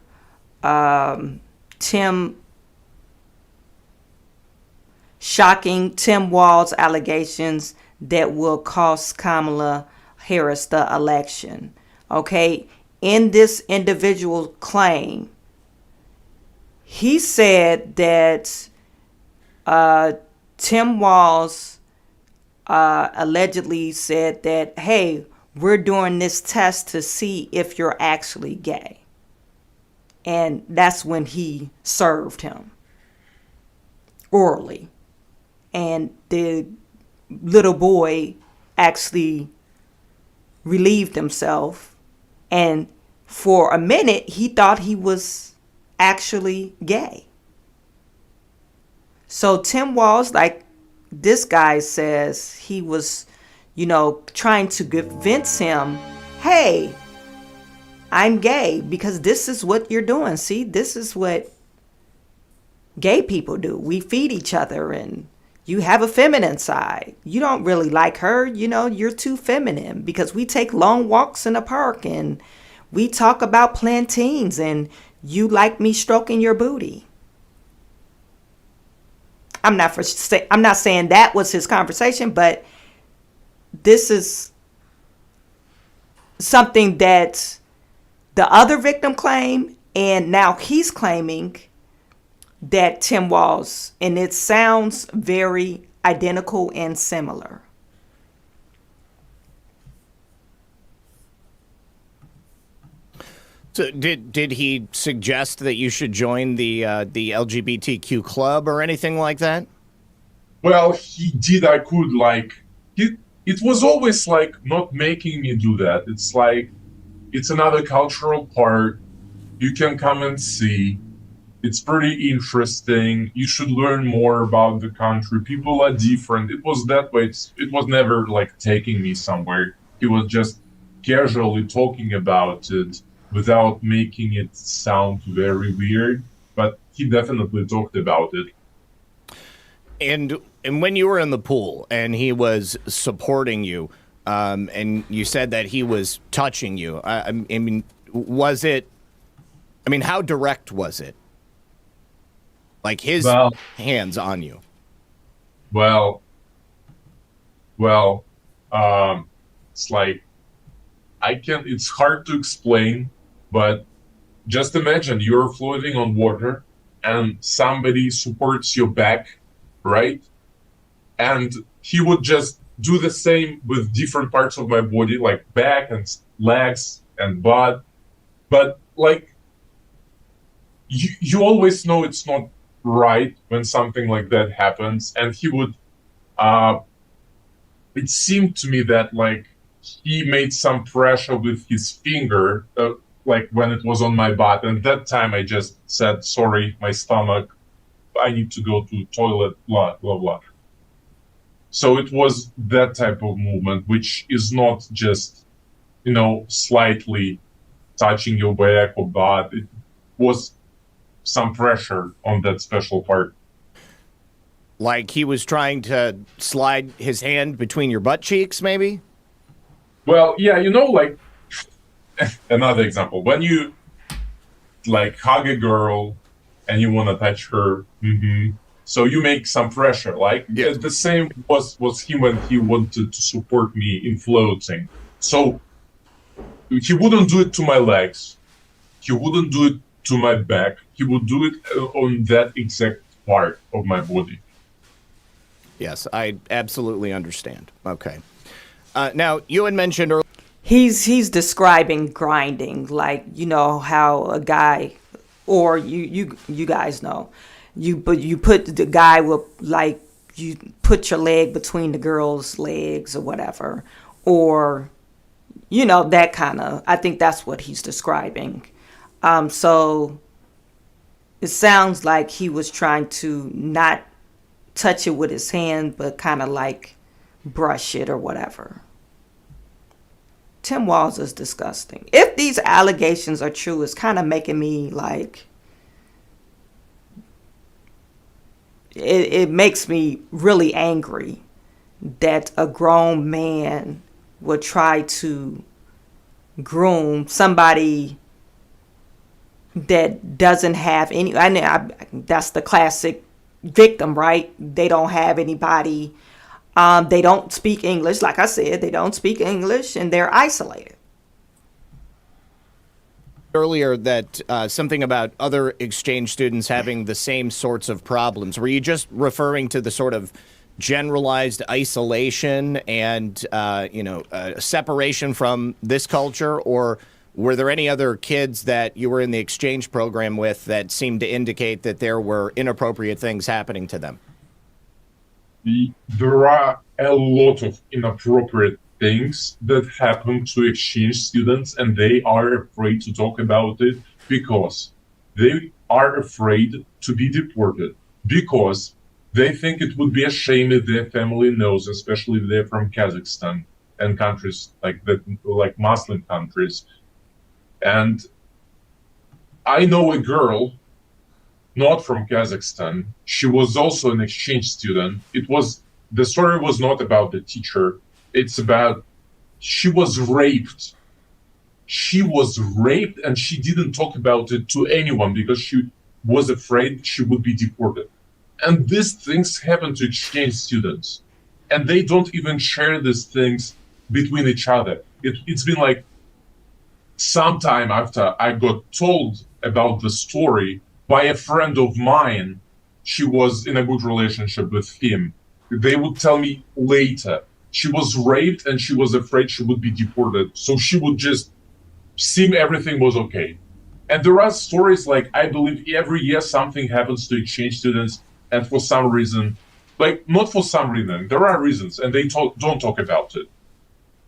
Shocking Tim Walz Allegations That Will Cost Kamala Harris the Election. Okay, in this individual claim, he said that Tim Walz allegedly said that, hey, we're doing this test to see if you're actually gay. And that's when he served him orally. And the little boy actually relieved himself. And for a minute, he thought he was actually gay. So Tim Walz, like this guy says, he was, trying to convince him, hey, I'm gay because this is what you're doing. See, this is what gay people do. We feed each other, and you have a feminine side. You don't really like her. You're too feminine because we take long walks in the park and we talk about plantains and you like me stroking your booty. I'm not saying that was his conversation, but this is something that the other victim claimed, and now he's claiming that Tim Walz, and it sounds very identical and similar. So did he suggest that you should join the LGBTQ club or anything like that? Well, he did. I could it was always like not making me do that. It's like, it's another cultural part. You can come and see. It's pretty interesting. You should learn more about the country. People are different. It was that way. It was never like taking me somewhere. He was just casually talking about it without making it sound very weird. But he definitely talked about it. And when you were in the pool and he was supporting you, and you said that he was touching you, I mean, was it? I mean, how direct was it? Like his hands on you? Well, it's like, it's hard to explain, but just imagine you're floating on water and somebody supports your back, right? And he would just do the same with different parts of my body, like back and legs and butt. But like, you always know it's not right when something like that happens. And he would, it seemed to me that like he made some pressure with his finger, like when it was on my butt. And that time I just said, sorry, my stomach, I need to go to toilet, blah, blah, blah. So it was that type of movement, which is not just, slightly touching your back or butt. It was some pressure on that special part. Like he was trying to slide his hand between your butt cheeks, maybe? Well, yeah, like another example. When you like hug a girl and you want to touch her, so you make some pressure. Like the same was him when he wanted to support me in floating. So he wouldn't do it to my legs. He wouldn't do it to my back. He would do it on that exact part of my body. Yes, I absolutely understand. Okay. Now, you had mentioned earlier. He's describing grinding, like how a guy, or you guys know, you put the guy with, like, you put your leg between the girl's legs or whatever, or that kind of. I think that's what he's describing. So it sounds like he was trying to not touch it with his hand, but kind of like brush it or whatever. Tim Walz is disgusting. If these allegations are true, it's kind of making me like, it makes me really angry that a grown man would try to groom somebody that doesn't have any. That's the classic victim, right? They don't have anybody. They don't speak English. Like I said, they don't speak English and they're isolated. Earlier that something about other exchange students having the same sorts of problems. Were you just referring to the sort of generalized isolation and, separation from this culture? Or were there any other kids that you were in the exchange program with that seemed to indicate that there were inappropriate things happening to them? There are a lot of inappropriate things that happen to exchange students, and they are afraid to talk about it because they are afraid to be deported, because they think it would be a shame if their family knows, especially if they're from Kazakhstan and countries like that, like Muslim countries. And I know a girl, not from Kazakhstan. She was also an exchange student. The story was not about the teacher. It's about, she was raped. She was raped and she didn't talk about it to anyone because she was afraid she would be deported. And these things happen to exchange students. And they don't even share these things between each other. It's been like some time after I got told about the story by a friend of mine. She was in a good relationship with him. They would tell me later she was raped and she was afraid she would be deported. So she would just seem everything was okay. And there are stories like, I believe every year something happens to exchange students, and for some reason, like not for some reason, there are reasons, and they don't talk about it.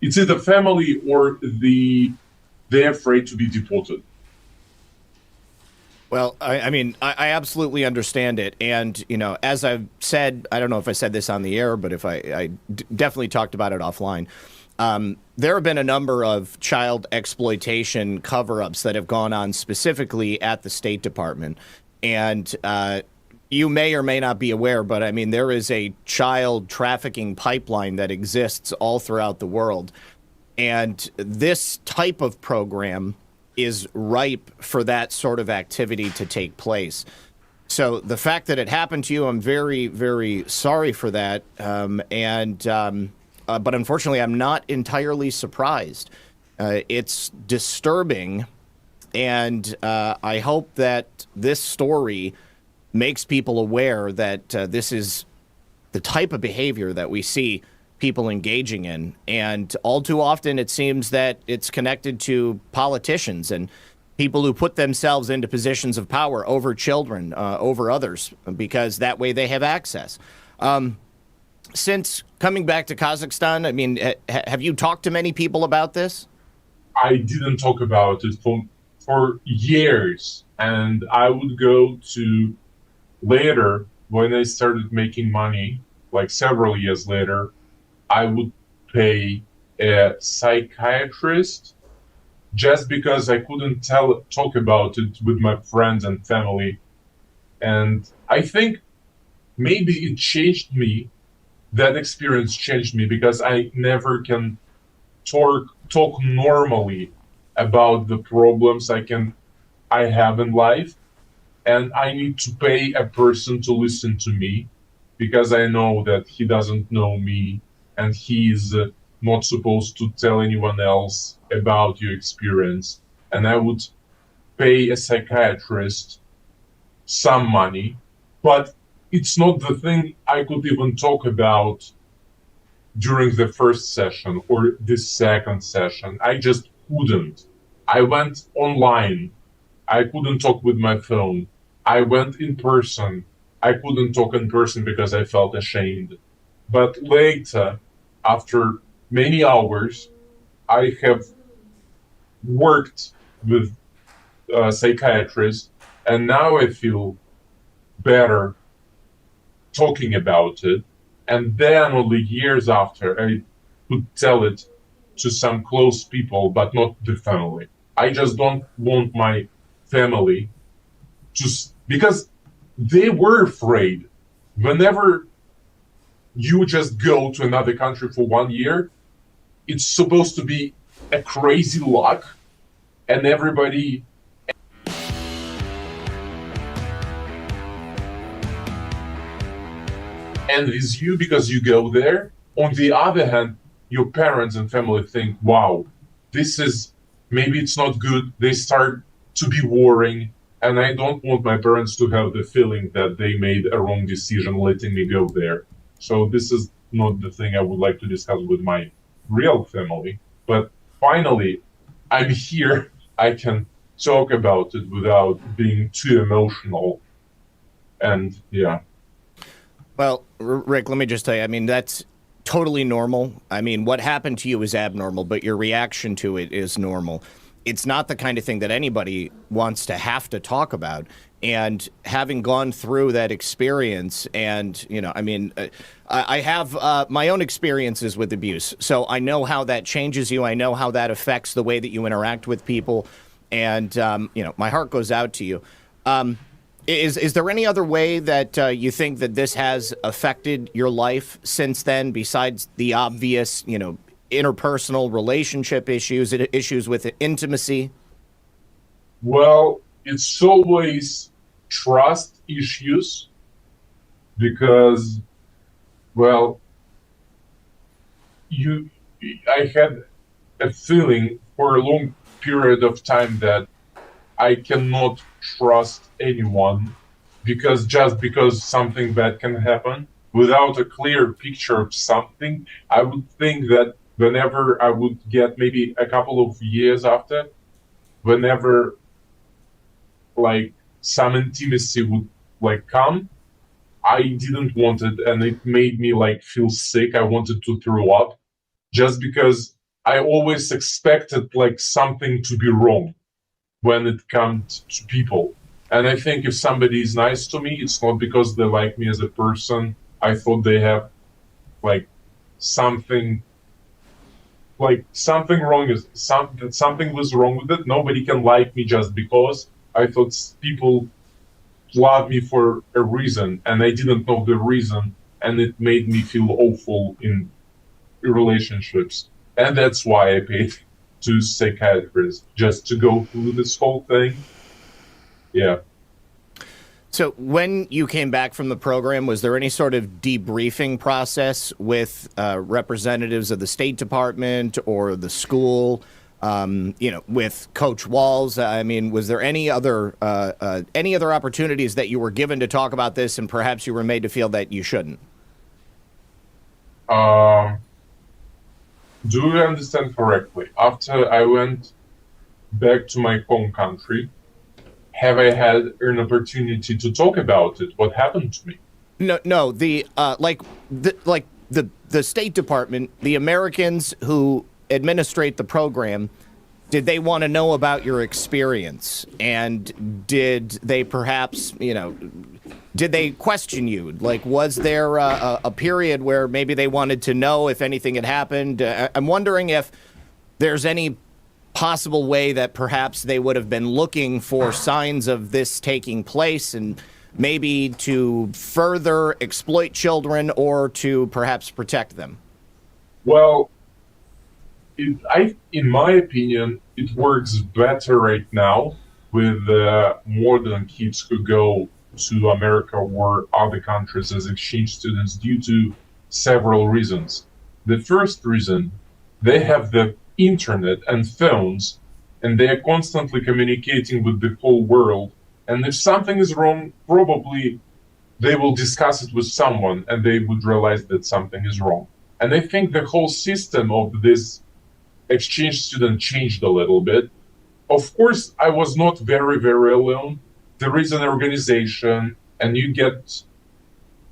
It's either family or they're afraid to be deported. Well, I mean, I absolutely understand it. And, as I've said, I don't know if I said this on the air, but if I definitely talked about it offline. There have been a number of child exploitation cover-ups that have gone on specifically at the State Department. And you may or may not be aware, but I mean, there is a child trafficking pipeline that exists all throughout the world. And this type of program is ripe for that sort of activity to take place. So the fact that it happened to you, I'm very, very sorry for that. But unfortunately, I'm not entirely surprised. It's disturbing. And I hope that this story makes people aware that this is the type of behavior that we see people engaging in. And all too often, it seems that it's connected to politicians and people who put themselves into positions of power over children, over others, because that way they have access. Since coming back to Kazakhstan, I mean, have you talked to many people about this? I didn't talk about it for years, and I would go to later when I started making money, like several years later, I would pay a psychiatrist just because I couldn't talk about it with my friends and family. And I think maybe it changed me. That experience changed me because I never can talk normally about the problems I have in life, and I need to pay a person to listen to me because I know that he doesn't know me and he's not supposed to tell anyone else about your experience. And I would pay a psychiatrist some money, but it's not the thing I could even talk about during the first session or the second session. I just couldn't. I went online. I couldn't talk with my phone. I went in person. I couldn't talk in person because I felt ashamed. But later, after many hours, I have worked with a psychiatrist, and now I feel better talking about it. And then only years after, I could tell it to some close people, but not the family. I just don't want my family to, because they were afraid. Whenever you just go to another country for 1 year, it's supposed to be a crazy luck, and everybody envies you because you go there. On the other hand, your parents and family think, wow, this is, maybe it's not good. They start to be worrying, and I don't want my parents to have the feeling that they made a wrong decision letting me go there. So this is not the thing I would like to discuss with my real family. But finally, I'm here. I can talk about it without being too emotional. And yeah. Well, Rick, let me just tell you, I mean, that's totally normal. I mean, what happened to you is abnormal, but your reaction to it is normal. It's not the kind of thing that anybody wants to have to talk about. And having gone through that experience, and, you know, I mean, I have my own experiences with abuse. So I know how that changes you. I know how that affects the way that you interact with people. And, you know, my heart goes out to you. Is there any other way that you think that this has affected your life since then, besides the obvious, you know, interpersonal relationship issues, issues with intimacy? Well, it's always trust issues because, well, I had a feeling for a long period of time that I cannot trust anyone because something bad can happen without a clear picture of something. I would think that whenever I would get maybe a couple of years after, whenever like some intimacy would like come, I didn't want it, and it made me like feel sick. I wanted to throw up just because I always expected like something to be wrong when it comes to people. And I think if somebody is nice to me, it's not because they like me as a person. I thought they have like something wrong, something was wrong with it. Nobody can like me just because. I thought people love me for a reason, and I didn't know the reason, and it made me feel awful in relationships. And that's why I paid to psychiatrists, just to go through this whole thing. Yeah. So when you came back from the program, was there any sort of debriefing process with representatives of the State Department or the school, you know, with Coach Walz? I mean, was there any other opportunities that you were given to talk about this and perhaps you were made to feel that you shouldn't? Do you understand correctly? After I went back to my home country, have I had an opportunity to talk about it? What happened to me? No. The State Department, the Americans who administrate the program, did they want to know about your experience? And did they perhaps, did they question you? Like, was there a period where maybe they wanted to know if anything had happened? I'm wondering if there's any possible way that perhaps they would have been looking for signs of this taking place and maybe to further exploit children or to perhaps protect them. Well, in my opinion, it works better right now with modern kids who go to America or other countries as exchange students due to several reasons. The first reason, they have the internet and phones, and they are constantly communicating with the whole world. And if something is wrong, probably they will discuss it with someone and they would realize that something is wrong. And I think the whole system of this exchange student changed a little bit. Of course, I was not very, very alone. There is an organization, and you get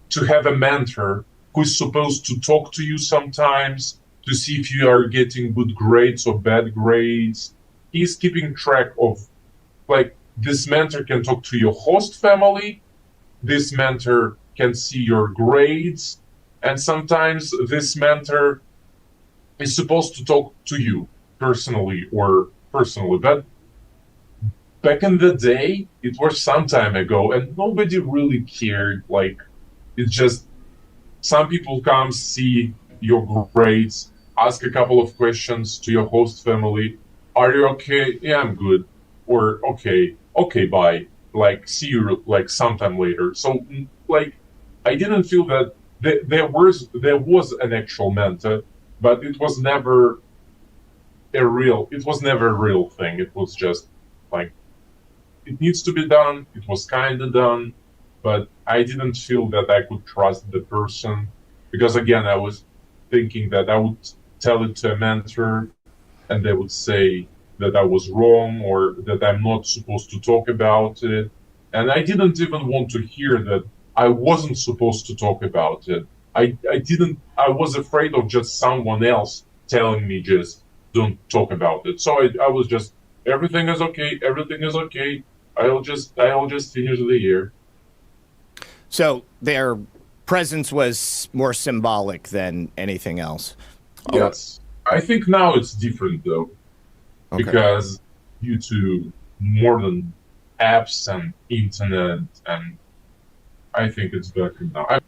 to have a mentor who's supposed to talk to you sometimes to see if you are getting good grades or bad grades. He's keeping track of, like, this mentor can talk to your host family, this mentor can see your grades, and sometimes this mentor is supposed to talk to you personally. But back in the day, it was some time ago, and nobody really cared. Like, it's just some people come see your grades, ask a couple of questions to your host family. Are you okay? Yeah, I'm good. Or okay, bye. Like, see you like sometime later. So, like, I didn't feel that there was an actual mentor, but it was never a real thing. It was just like, it needs to be done. It was kind of done, but I didn't feel that I could trust the person, because again, I was thinking that I would tell it to a mentor and they would say that I was wrong or that I'm not supposed to talk about it. And I didn't even want to hear that I wasn't supposed to talk about it. I was afraid of just someone else telling me just don't talk about it. So I was just, everything is okay. I'll just finish the year. So their presence was more symbolic than anything else. Yes. I think now it's different though, Okay. because due to modern apps and internet, and I think it's better now.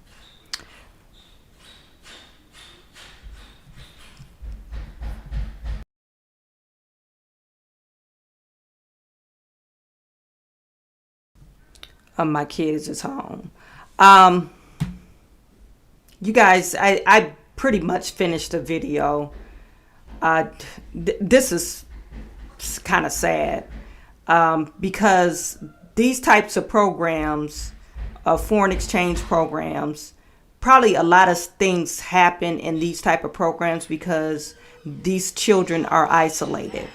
My kids is home. You guys, I pretty much finished the video. This is kind of sad, because these types of programs, foreign exchange programs, probably a lot of things happen in these type of programs because these children are isolated.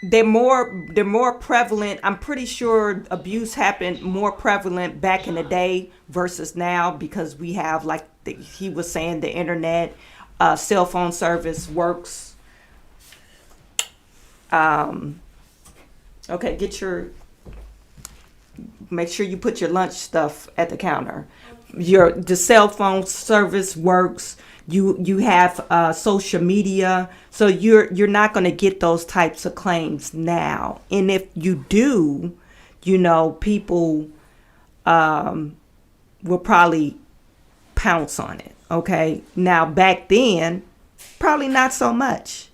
They're more prevalent. I'm pretty sure abuse happened more prevalent back in the day versus now, because we have, like he was saying, the internet, cell phone service works. Okay, make sure you put your lunch stuff at the counter. The cell phone service works. You have social media, so you're not going to get those types of claims now. And if you do, people will probably pounce on it. Okay, now back then, probably not so much.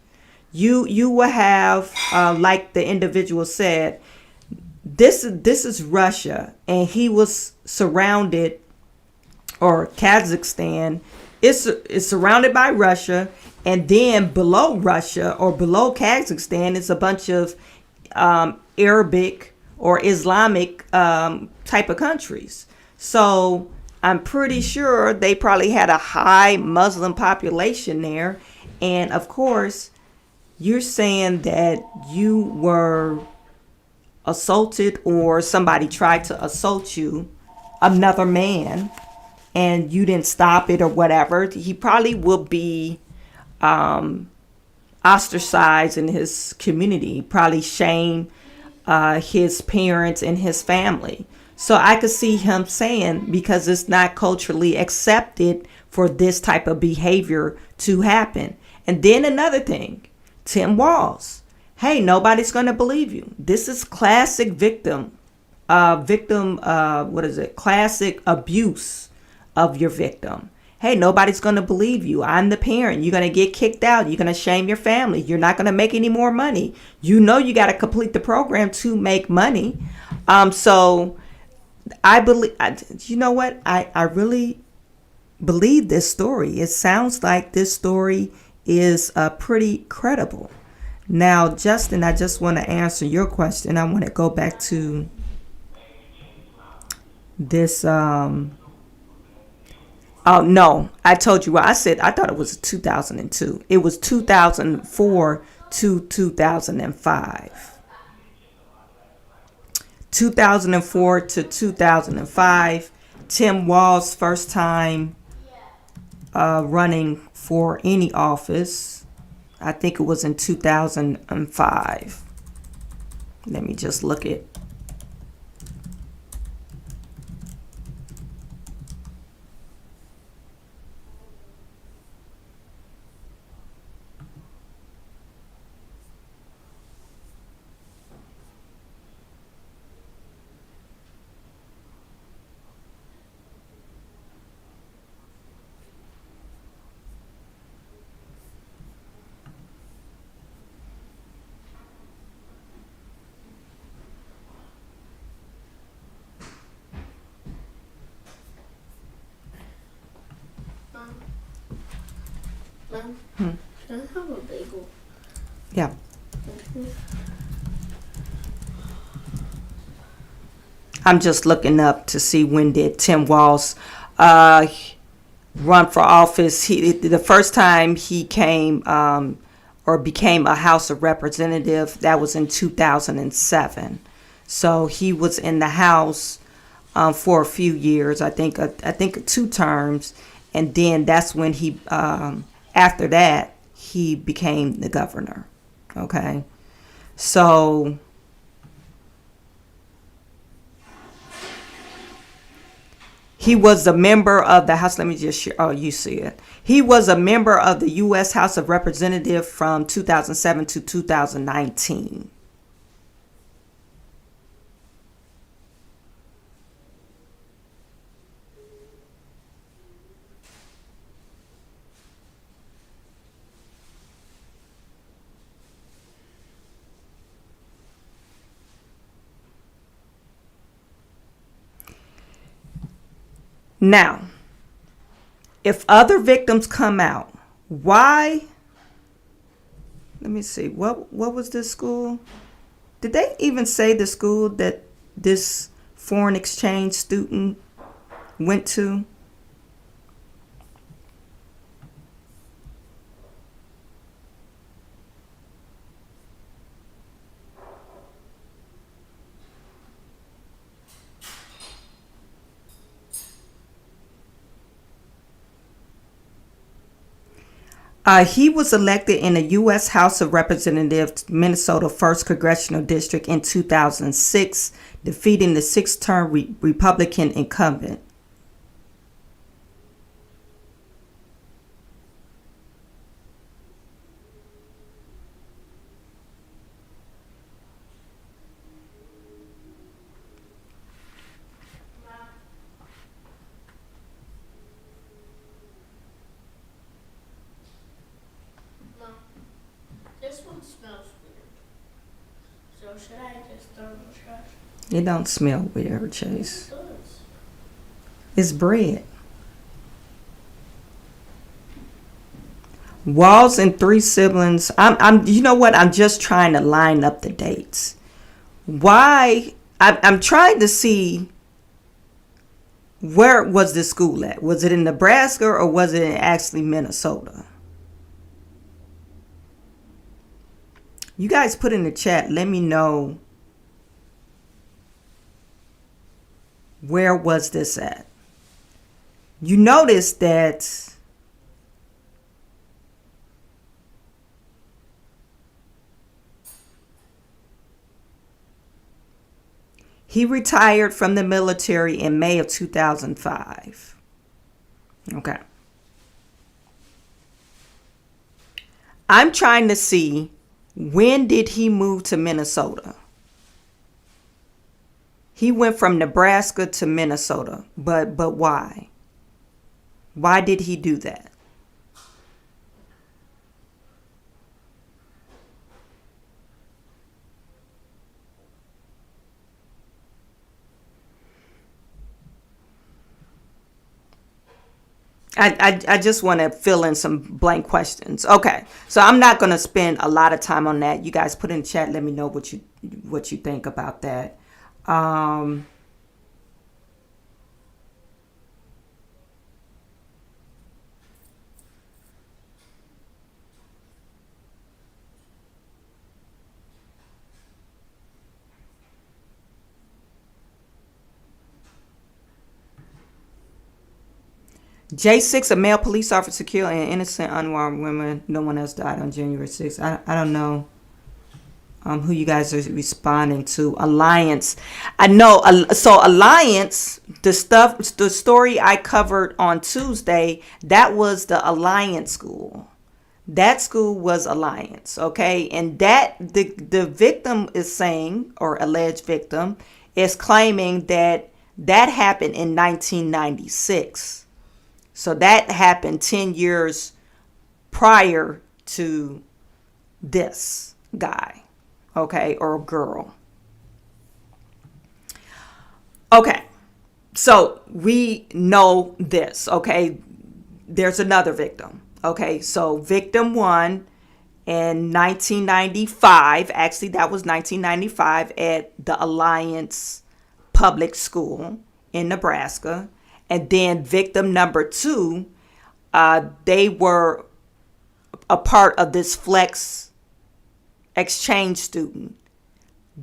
You will have, like the individual said, this is Russia, and he was surrounded, or Kazakhstan. it's surrounded by Russia, and then below Russia or below Kazakhstan is a bunch of Arabic or Islamic type of countries. So I'm pretty sure they probably had a high Muslim population there. And of course, you're saying that you were assaulted or somebody tried to assault you, another man, and you didn't stop it or whatever. He probably will be ostracized in his community, probably shame his parents and his family. So I could see him saying, because it's not culturally accepted for this type of behavior to happen. And then another thing, Tim Walz. Hey, nobody's going to believe you. This is classic classic abuse of your victim. Hey, nobody's going to believe you. I'm the parent. You're going to get kicked out. You're going to shame your family. You're not going to make any more money. You know you got to complete the program to make money. So I believe, you know what? I really believe this story. It sounds like this story is pretty credible. Now, Justin, I just want to answer your question. I want to go back to this. Oh, no, I told you what I said. I thought it was 2002. It was 2004 to 2005. 2004 to 2005. Tim Walz' first time running for any office. I think it was in 2005. Let me just look it. Mom, can I have a bagel? Yeah. I'm just looking up to see when did Tim Walz run for office. The first time he came or became a House of Representative, that was in 2007. So he was in the House for a few years. I think 2 terms, and then that's when he after that he became the governor. Okay, so he was a member of the House. Let me just share. Oh, you see it. He was a member of the U.S. House of Representatives from 2007 to 2019. Now, if other victims come out, why? Let me see. What was this school? Did they even say the school that this foreign exchange student went to? He was elected in the U.S. House of Representatives, Minnesota 1st Congressional District in 2006, defeating the 6th-term Republican incumbent. This one smells weird. So should I just throw it in the trash? It don't smell weird, Chase. It does. It's bread. Walz and three siblings. You know what? I'm just trying to line up the dates. Why? I'm trying to see where was this school at. Was it in Nebraska or was it in actually Minnesota? You guys put in the chat. Let me know where was this at. You notice that he retired from the military in May of 2005. Okay. I'm trying to see, when did he move to Minnesota? He went from Nebraska to Minnesota, but why? Why did he do that? I just want to fill in some blank questions. Okay, so I'm not going to spend a lot of time on that. You guys put in the chat. Let me know what you think about that. J6, a male police officer killed an innocent unarmed woman. No one else died on January 6th. I don't know who you guys are responding to. Alliance. I know. So Alliance, the story I covered on Tuesday, that was the Alliance school. That school was Alliance. Okay. And that the victim is saying, or alleged victim is claiming that happened in 1996. So that happened 10 years prior to this guy, okay, or girl. Okay, so we know this, okay. There's another victim, okay. So victim one in 1995, actually that was 1995 at the Alliance Public School in Nebraska. And then victim number two, they were a part of this flex exchange student.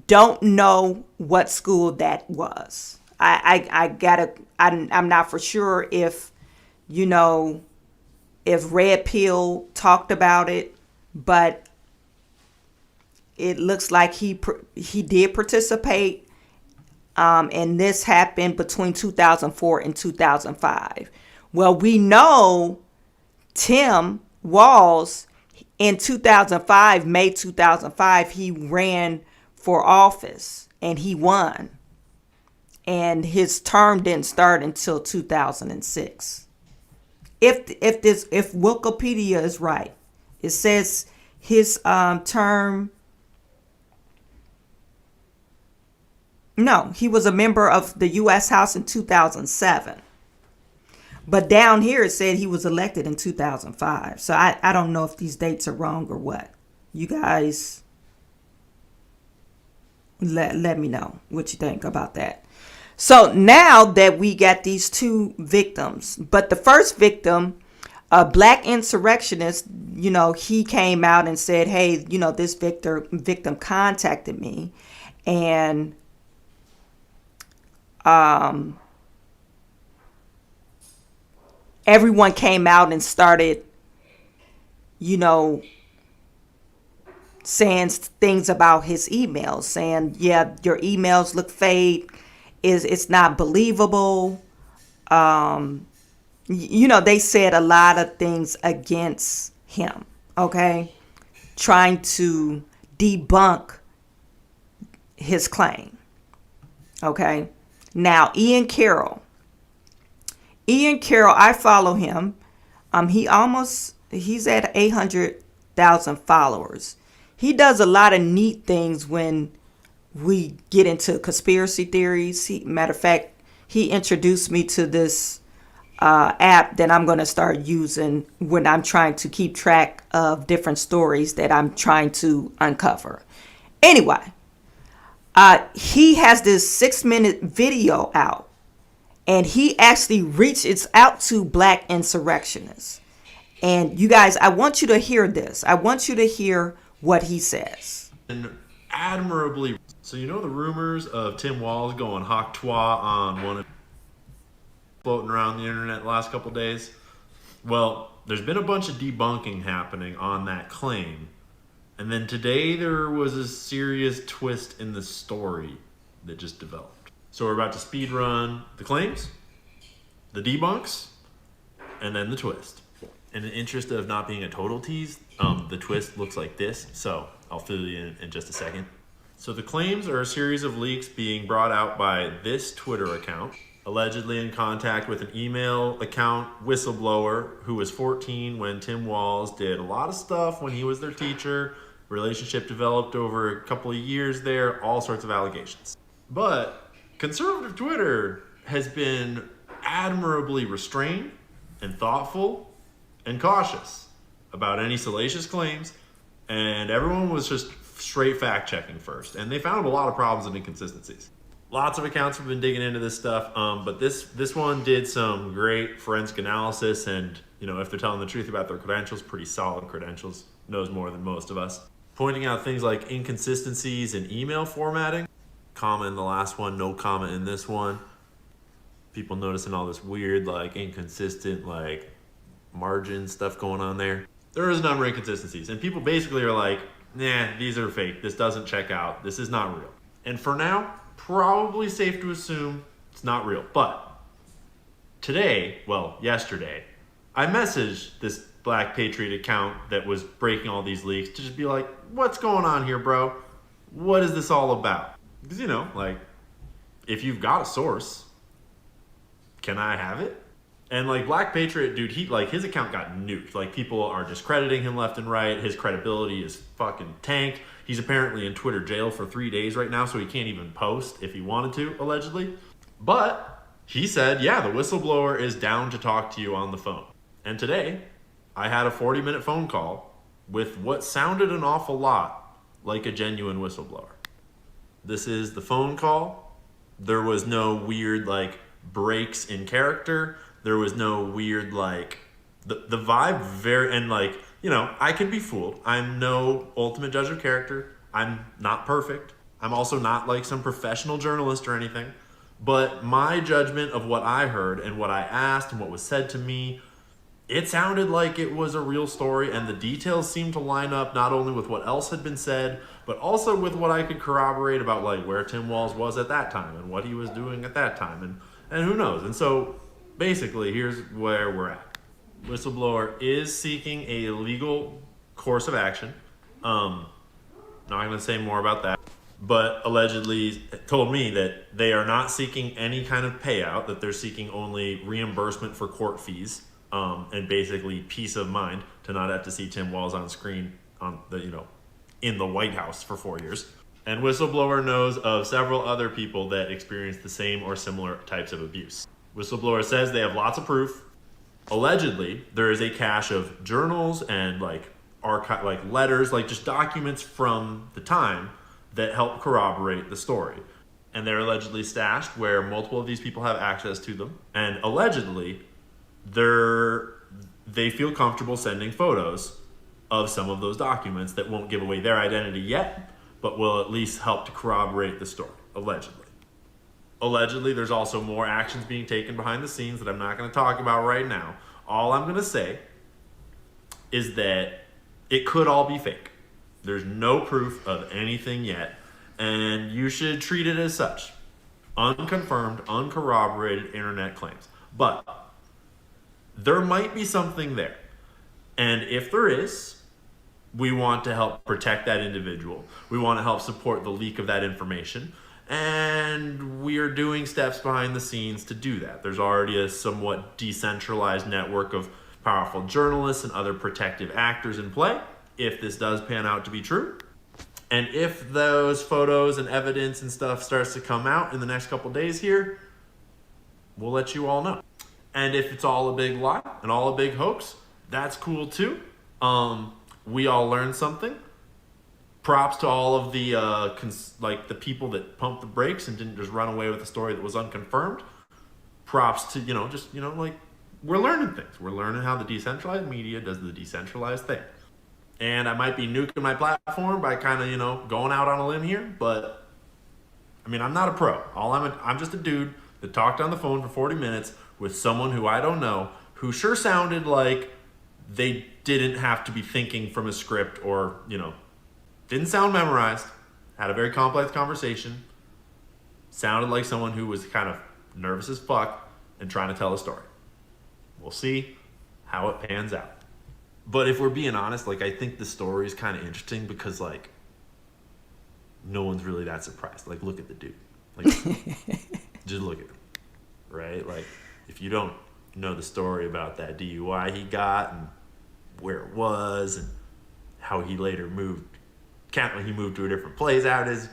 Don't know what school that was. I'm not for sure if, if Red Pill talked about it, but it looks like he did participate. And this happened between 2004 and 2005. Well, we know Tim Walz in 2005, May 2005, he ran for office and he won. And his term didn't start until 2006. If Wikipedia is right, it says his term. No, he was a member of the U.S. House in 2007. But down here it said he was elected in 2005. So I don't know if these dates are wrong or what. You guys let me know what you think about that. So now that we got these two victims, but the first victim, a black insurrectionist, he came out and said, hey, this victim contacted me, and everyone came out and started, saying things about his emails, saying, yeah, your emails look fake. It's not believable. They said a lot of things against him. Okay. Trying to debunk his claim. Okay. Now, Ian Carroll, I follow him. He's at 800,000 followers. He does a lot of neat things when we get into conspiracy theories. Matter of fact, he introduced me to this app that I'm going to start using when I'm trying to keep track of different stories that I'm trying to uncover. Anyway, he has this 6-minute video out, and he actually reaches out to Black insurrectionists. And you guys, I want you to hear this. I want you to hear what he says. And admirably. So you know the rumors of Tim Walz going hawk twa on one of floating around the internet the last couple days? Well, there's been a bunch of debunking happening on that claim. And then today there was a serious twist in the story that just developed. So we're about to speed run the claims, the debunks, and then the twist. In the interest of not being a total tease, the twist looks like this, so I'll fill you in just a second. So the claims are a series of leaks being brought out by this Twitter account, allegedly in contact with an email account whistleblower who was 14 when Tim Walz did a lot of stuff when he was their teacher. Relationship developed over a couple of years there, all sorts of allegations. But conservative Twitter has been admirably restrained and thoughtful and cautious about any salacious claims, and everyone was just straight fact checking first, and they found a lot of problems and inconsistencies. Lots of accounts have been digging into this stuff, but this one did some great forensic analysis, and if they're telling the truth about their credentials, pretty solid credentials, knows more than most of us, pointing out things like inconsistencies in email formatting, comma in the last one, no comma in this one, people noticing all this weird inconsistent margin stuff going on there. There is a number of inconsistencies, and people basically are like, nah, these are fake, this doesn't check out, this is not real. And for now, probably safe to assume it's not real. But yesterday, I messaged this Black Patriot account that was breaking all these leaks to just be like, what's going on here, bro? What is this all about? Because, if you've got a source, can I have it? And Black Patriot, dude, his account got nuked. People are discrediting him left and right. His credibility is fucking tanked. He's apparently in Twitter jail for 3 days right now, so he can't even post if he wanted to, allegedly. But he said, yeah, the whistleblower is down to talk to you on the phone. And today, I had a 40-minute phone call with what sounded an awful lot like a genuine whistleblower. This is the phone call. There was no weird, breaks in character. There was no weird, the vibe very, and I can be fooled. I'm no ultimate judge of character. I'm not perfect. I'm also not some professional journalist or anything. But my judgment of what I heard and what I asked and what was said to me, it sounded like it was a real story, and the details seemed to line up not only with what else had been said, but also with what I could corroborate about where Tim Walz was at that time and what he was doing at that time, and who knows. And so basically, here's where we're at. Whistleblower is seeking a legal course of action. Not going to say more about that, but allegedly told me that they are not seeking any kind of payout, that they're seeking only reimbursement for court fees, and basically peace of mind to not have to see Tim Walz on screen in the White House for 4 years. And Whistleblower knows of several other people that experienced the same or similar types of abuse. Whistleblower says they have lots of proof. Allegedly, there is a cache of journals and letters, just documents from the time that help corroborate the story. And they're allegedly stashed where multiple of these people have access to them. And allegedly, they feel comfortable sending photos of some of those documents that won't give away their identity yet, but will at least help to corroborate the story, allegedly. Allegedly, there's also more actions being taken behind the scenes that I'm not going to talk about right now. All I'm going to say is that it could all be fake. There's no proof of anything yet, and you should treat it as such. Unconfirmed, uncorroborated internet claims. But there might be something there. And if there is, we want to help protect that individual. We want to help support the leak of that information. And we are doing steps behind the scenes to do that. There's already a somewhat decentralized network of powerful journalists and other protective actors in play, if this does pan out to be true. And if those photos and evidence and stuff starts to come out in the next couple days here, we'll let you all know. And if it's all a big lie and all a big hoax, that's cool too. We all learned something. Props to all of the the people that pumped the brakes and didn't just run away with a story that was unconfirmed. Props to we're learning things. We're learning how the decentralized media does the decentralized thing. And I might be nuking my platform by kind of going out on a limb here, but I mean, I'm not a pro. I'm just a dude that talked on the phone for 40 minutes with someone who I don't know, who sure sounded like they didn't have to be thinking from a script or, didn't sound memorized, had a very complex conversation, sounded like someone who was kind of nervous as fuck and trying to tell a story. We'll see how it pans out. But if we're being honest, I think the story is kind of interesting because, no one's really that surprised. Look at the dude. Just look at him, right? If you don't know the story about that DUI he got and where it was and how he later moved to a different place it's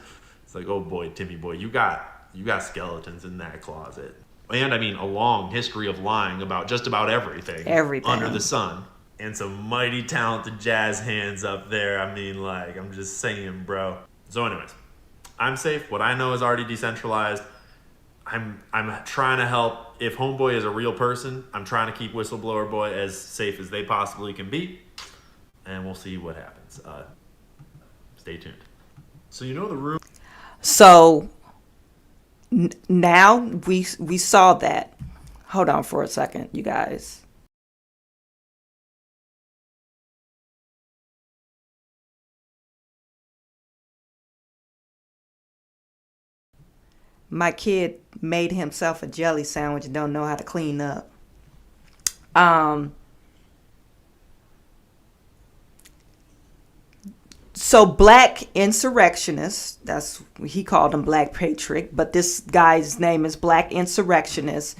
oh boy, Timmy boy, you got skeletons in that closet. And I mean, a long history of lying about just about everything under the sun. And some mighty talented jazz hands up there. I mean, I'm just saying, bro. So anyways, I'm safe. What I know is already decentralized. I'm trying to help. If Homeboy is a real person, I'm trying to keep Whistleblower Boy as safe as they possibly can be. And we'll see what happens. Stay tuned. So the room. So now we saw that. Hold on for a second, you guys. My kid made himself a jelly sandwich and don't know how to clean up. So black insurrectionists, that's he called him Black Patriot, but this guy's name is Black Insurrectionist.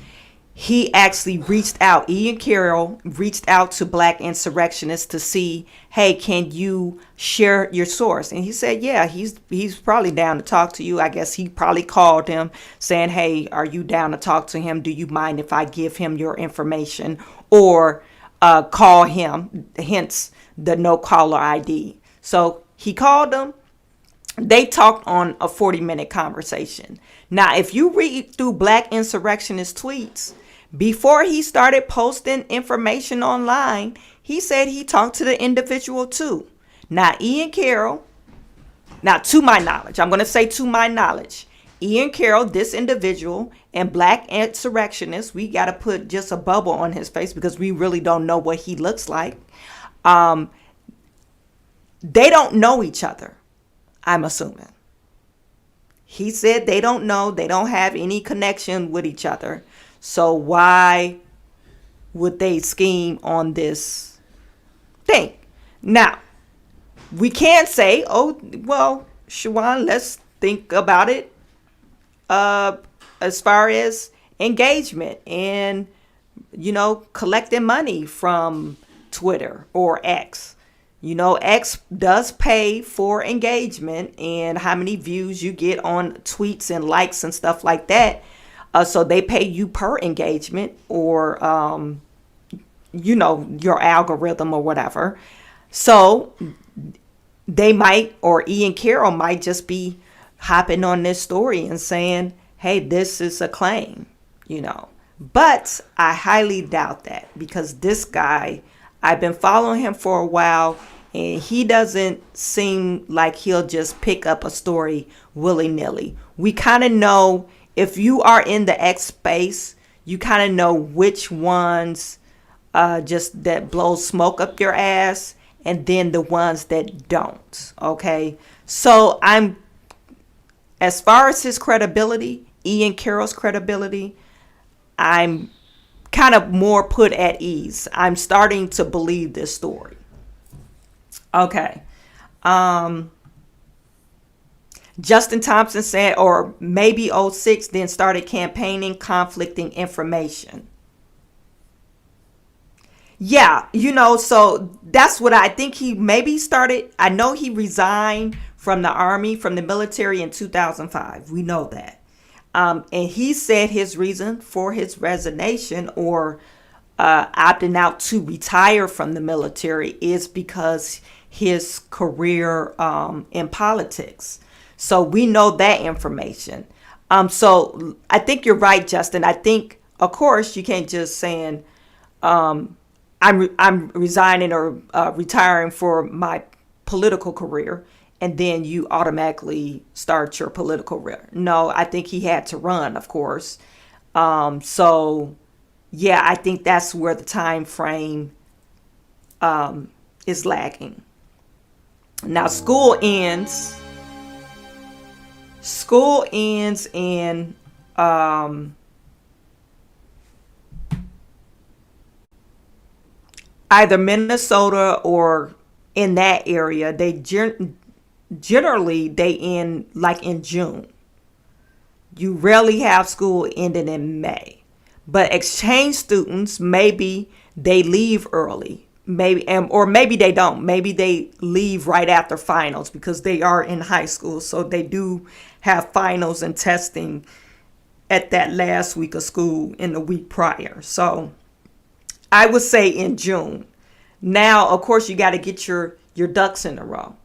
He actually reached out. Ian Carroll reached out to Black insurrectionists to see, hey, can you share your source? And he said, yeah, he's probably down to talk to you. I guess he probably called him saying, hey, are you down to talk to him? Do you mind if I give him your information or call him? Hence the no caller ID. So he called them. They talked on a 40-minute conversation. Now, if you read through Black insurrectionist tweets, before he started posting information online, he said he talked to the individual too. Now, Ian Carroll, to my knowledge, I'm going to say to my knowledge, Ian Carroll, this individual, and Black insurrectionist, we got to put just a bubble on his face because we really don't know what he looks like. They don't know each other, I'm assuming. He said they don't know. They don't have any connection with each other. So why would they scheme on this thing? Now, we can say, oh, well, Chawanne, let's think about it as far as engagement and, collecting money from Twitter or X. X does pay for engagement and how many views you get on tweets and likes and stuff like that. So they pay you per engagement or, your algorithm or whatever. So they might, or Ian Carroll might just be hopping on this story and saying, hey, this is a claim, But I highly doubt that because this guy, I've been following him for a while and he doesn't seem like he'll just pick up a story willy-nilly. We kind of know. If you are in the X space, you kind of know which ones just that blow smoke up your ass and then the ones that don't. Okay. So as far as his credibility, Ian Carroll's credibility, I'm kind of more put at ease. I'm starting to believe this story. Okay. Justin Thompson said, or maybe 06, then started campaigning conflicting information. Yeah, so that's what I think he maybe started. I know he resigned from the army, from the military in 2005. We know that. And he said his reason for his resignation or opting out to retire from the military is because his career in politics. So we know that information. So I think you're right, Justin. I think, of course, you can't just saying I'm resigning or retiring for my political career, and then you automatically start your political career. No, I think he had to run, of course. So, yeah, I think that's where the time frame is lacking. Now, school ends in either Minnesota or in that area. They generally they end like in June. You rarely have school ending in May. But exchange students, maybe they leave early, or maybe they don't. Maybe they leave right after finals because they are in high school. So they do have finals and testing at that last week of school in the week prior. So I would say in June. Now, of course, you got to get your ducks in a row.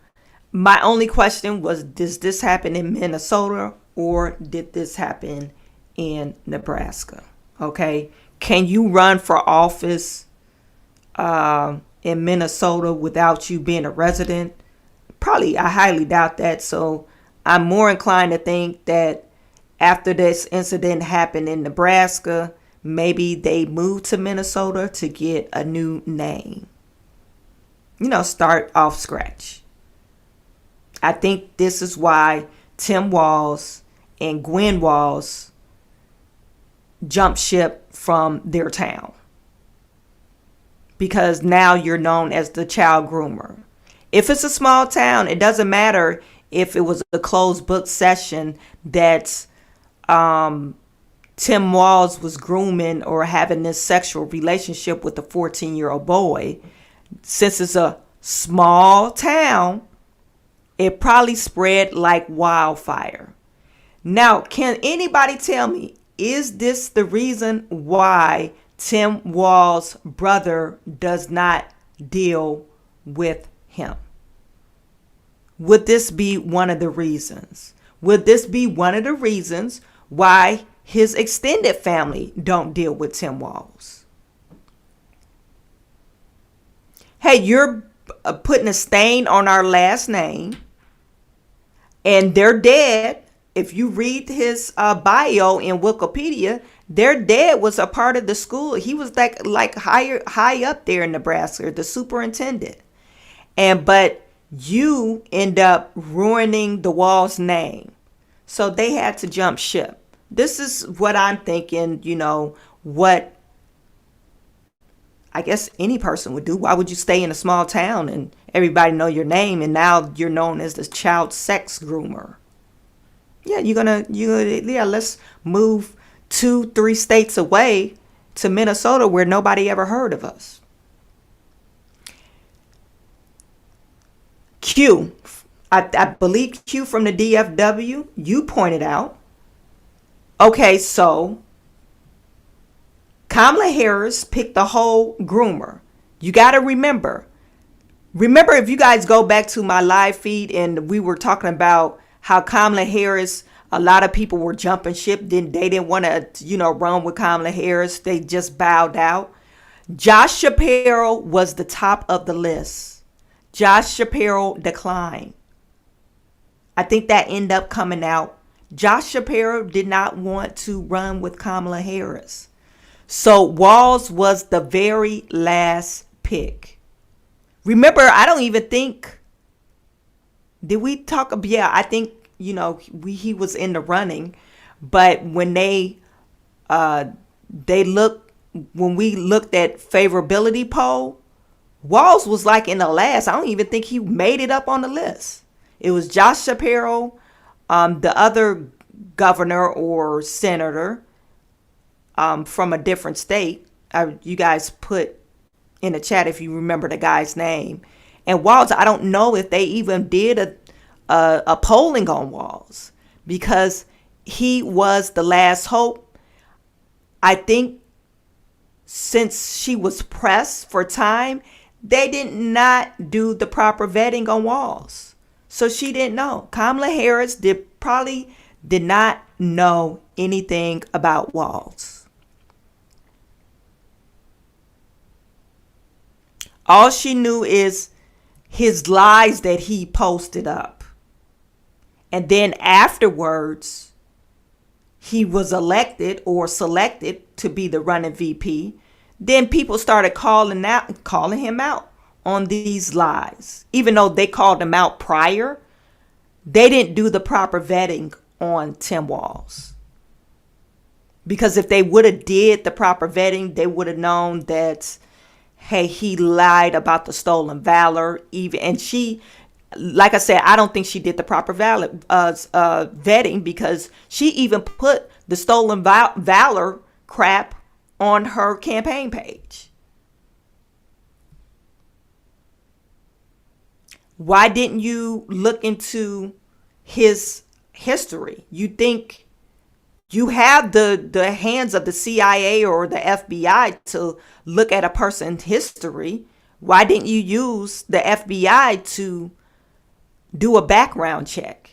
My only question was, does this happen in Minnesota or did this happen in Nebraska? Okay. Can you run for office in Minnesota without you being a resident? Probably, I highly doubt that. So I'm more inclined to think that after this incident happened in Nebraska, maybe they moved to Minnesota to get a new name. Start off scratch. I think this is why Tim Walz and Gwen Walz jumped ship from their town. Because now you're known as the child groomer. If it's a small town, it doesn't matter if it was a closed book session that Tim Walz was grooming or having this sexual relationship with a 14-year-old boy. Since it's a small town, it probably spread like wildfire. Now, can anybody tell me, is this the reason why Tim Walz's brother does not deal with him? Would this be one of the reasons? Would this be one of the reasons why his extended family don't deal with Tim Walz? Hey, you're putting a stain on our last name, and they're dead. If you read his bio in Wikipedia, their dad was a part of the school. He was like high up there in Nebraska, the superintendent. But you end up ruining the Walz name. So they had to jump ship. This is what I'm thinking, what I guess any person would do. Why would you stay in a small town and everybody know your name and now you're known as the child sex groomer? Yeah, let's move 2-3 states away to Minnesota where nobody ever heard of us. Q, I believe Q from the DFW, you pointed out. Okay, so Kamala Harris picked the whole groomer. You got to remember if you guys go back to my live feed and we were talking about how Kamala Harris, a lot of people were jumping ship. They didn't want to, run with Kamala Harris. They just bowed out. Josh Shapiro was the top of the list. Josh Shapiro declined. I think that ended up coming out. Josh Shapiro did not want to run with Kamala Harris. So Walz was the very last pick. Remember, I don't even think, did we talk? Yeah, I think, he was in the running. But when when we looked at favorability poll, Walz was like in the last. I don't even think he made it up on the list. It was Josh Shapiro, the other governor or senator from a different state. You guys put in the chat if you remember the guy's name. And Walz, I don't know if they even did a polling on Walz, because he was the last hope. I think since she was pressed for time, they did not do the proper vetting on Walz. So she didn't know. Kamala Harris probably did not know anything about Walz. All she knew is his lies that he posted up. And then afterwards, he was elected or selected to be the running VP. Then people started calling him out on these lies. Even though they called him out prior, they didn't do the proper vetting on Tim Walz. Because if they would have did the proper vetting, they would have known that, hey, he lied about the stolen valor. And she, like I said, I don't think she did the proper vetting, because she even put the stolen valor crap on her campaign page. Why didn't you look into his history? You think you have the hands of the CIA or the FBI to look at a person's history. Why didn't you use the FBI to do a background check?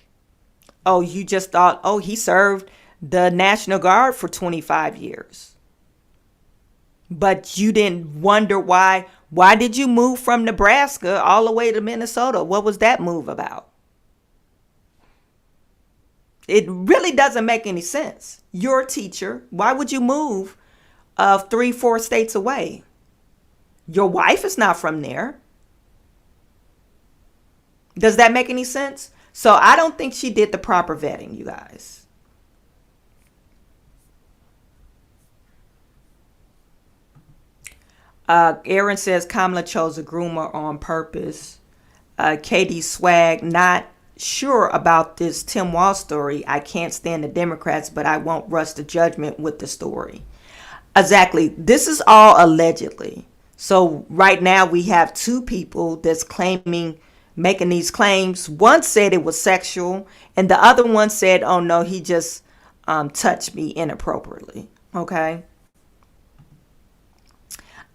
Oh, you just thought, oh, he served the National Guard for 25 years. But you didn't wonder why. Why did you move from Nebraska all the way to Minnesota? What was that move about? It really doesn't make any sense. You're a teacher. Why would you move 3-4 states away? Your wife is not from there. Does that make any sense? So I don't think she did the proper vetting, you guys. Aaron says Kamala chose a groomer on purpose. Katie Swag, not sure about this Tim Walz story. I can't stand the Democrats, but I won't rush to judgment with the story. Exactly. This is all allegedly. So right now we have two people that's making these claims. One said it was sexual, and the other one said, oh no, he just touched me inappropriately. Okay.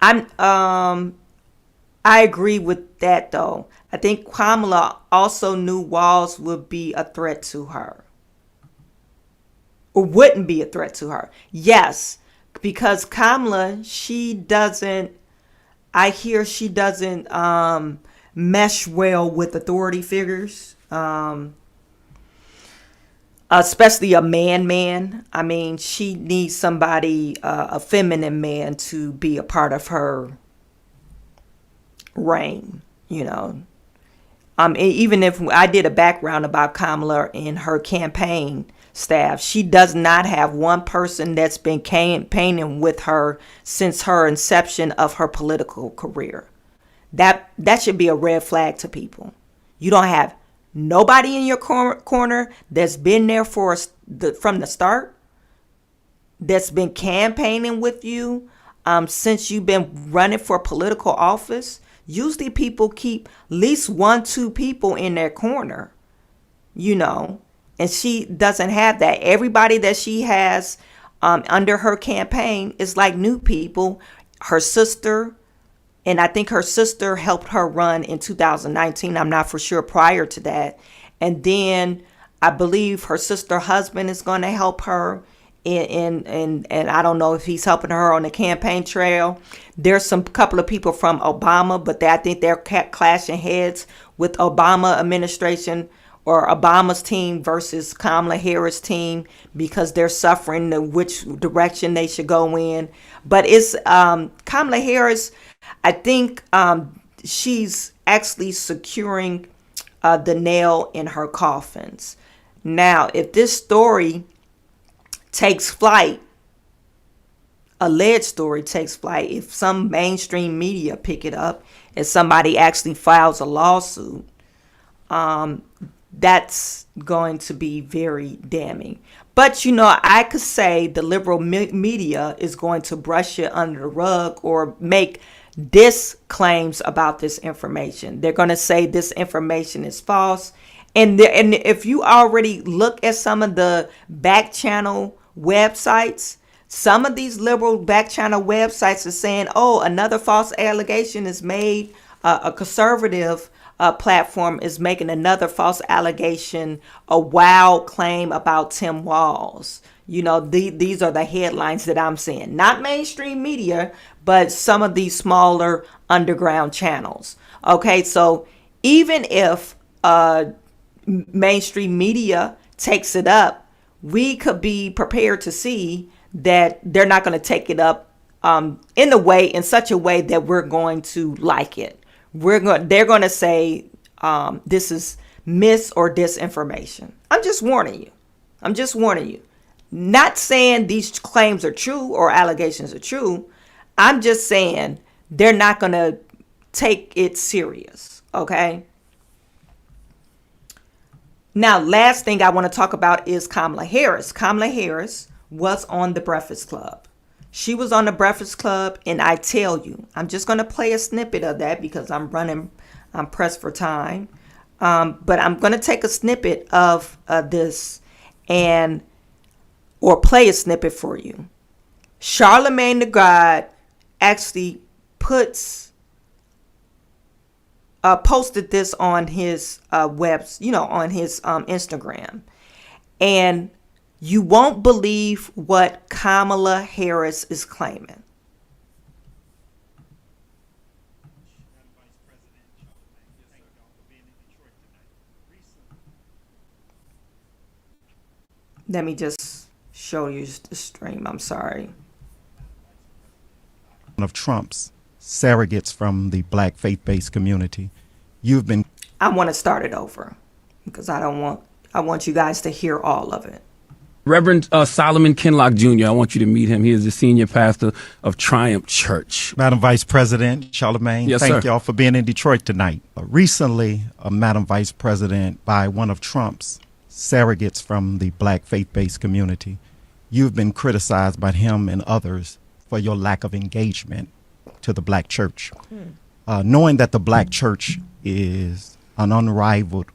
I agree with that though. I think Kamala also knew Walz would be a threat to her. Or wouldn't be a threat to her. Yes, because Kamala, she doesn't mesh well with authority figures. Especially a man. I mean, she needs somebody, a feminine man, to be a part of her reign, you know. Even if I did a background about Kamala and her campaign staff, she does not have one person that's been campaigning with her since her inception of her political career. That should be a red flag to people. You don't have nobody in your corner that's been there from the start, that's been campaigning with you since you've been running for political office. Usually people keep at least 1-2 people in their corner, you know, and she doesn't have that. Everybody that she has under her campaign is like new people. Her sister, and I think her sister helped her run in 2019. I'm not for sure prior to that. And then I believe her sister husband is going to help her. And I don't know if he's helping her on the campaign trail. There's some couple of people from Obama, but I think they're clashing heads with Obama administration or Obama's team versus Kamala Harris team, because they're suffering which direction they should go in. But it's Kamala Harris. I think she's actually securing the nail in her coffins. Now, if this story takes flight, alleged story takes flight, if some mainstream media pick it up and somebody actually files a lawsuit, that's going to be very damning. But, you know, I could say the liberal media is going to brush it under the rug or make disclaims about this information. They're going to say this information is false, And if you already look at some of the back channel websites, some of these liberal back channel websites are saying, oh, another false allegation is made. A conservative platform is making another false allegation, a wild claim about Tim Walz. You know, these are the headlines that I'm seeing. Not mainstream media, but some of these smaller underground channels. Okay, so even if mainstream media takes it up, we could be prepared to see that they're not going to take it up in such a way that we're going to like it. They're going to say this is mis or disinformation. I'm just warning you. Not saying these claims are true or allegations are true. I'm just saying they're not going to take it serious. Okay. Now, last thing I want to talk about is Kamala Harris. Kamala Harris was on the Breakfast Club. She was on the Breakfast Club, and I tell you, I'm just going to play a snippet of that because I'm pressed for time. But I'm going to take a snippet of this or play a snippet for you. Charlemagne the God actually posted this on his on his Instagram, and you won't believe what Kamala Harris is claiming. Let me just show you the stream. I'm sorry. Of Trump's surrogates from the black faith-based community. I want to start it over because I want you guys to hear all of it. Reverend Solomon Kinlock Jr., I want you to meet him. He is the senior pastor of Triumph Church. Madam Vice President Charlemagne, yes, thank sir. y'all for being in Detroit tonight. Recently, Madam Vice President, by one of Trump's surrogates from the black faith-based community, you've been criticized by him and others for your lack of engagement to the black church. Knowing that the black church is an unrivaled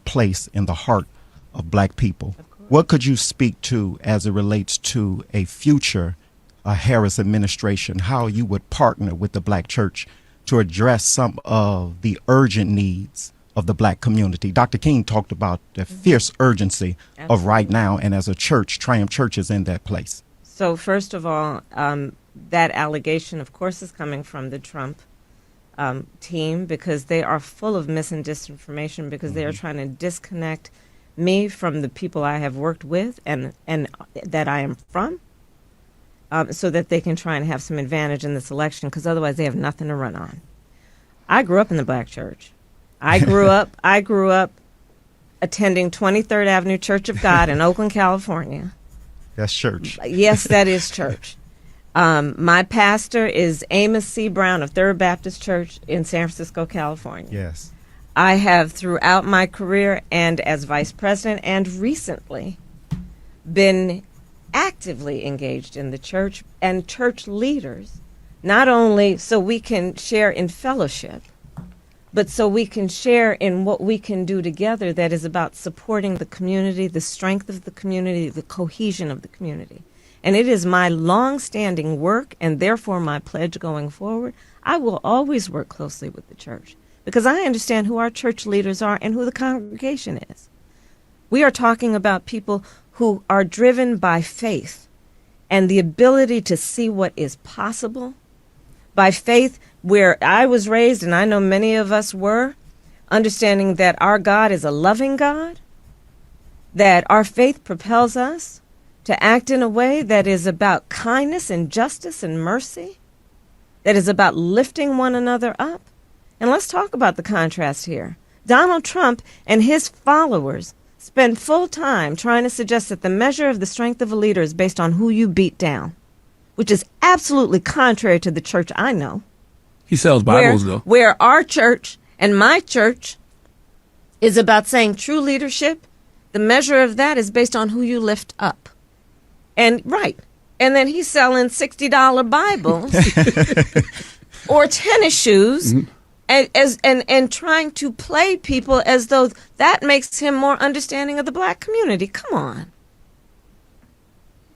place in the heart of black people, what could you speak to as it relates to a future Harris administration, how you would partner with the black church to address some of the urgent needs of the black community? Dr. King talked about the fierce urgency of right now, and as a church, Triumph Church is in that place. So first of all, that allegation, of course, is coming from the Trump team because they are full of mis and disinformation because they are trying to disconnect me from the people I have worked with and that I am from so that they can try and have some advantage in this election because otherwise they have nothing to run on. I grew up in the black church. I grew up attending 23rd Avenue Church of God in Oakland, California. That's church. Yes, that is church. My pastor is Amos C. Brown of Third Baptist Church in San Francisco, California. Yes. I have throughout my career and as vice president and recently been actively engaged in the church and church leaders, not only so we can share in fellowship, but so we can share in what we can do together that is about supporting the community, the strength of the community, the cohesion of the community. And it is my long-standing work and therefore my pledge going forward. I will always work closely with the church because I understand who our church leaders are and who the congregation is. We are talking about people who are driven by faith and the ability to see what is possible. By faith, where I was raised, and I know many of us were, understanding that our God is a loving God, that our faith propels us to act in a way that is about kindness and justice and mercy, that is about lifting one another up. And let's talk about the contrast here. Donald Trump and his followers spend full time trying to suggest that the measure of the strength of a leader is based on who you beat down, which is absolutely contrary to the church I know. He sells Bibles, though. Where our church and my church is about saying true leadership, the measure of that is based on who you lift up. And and then he's selling $60 Bibles or tennis shoes and trying to play people as though that makes him more understanding of the black community. Come on.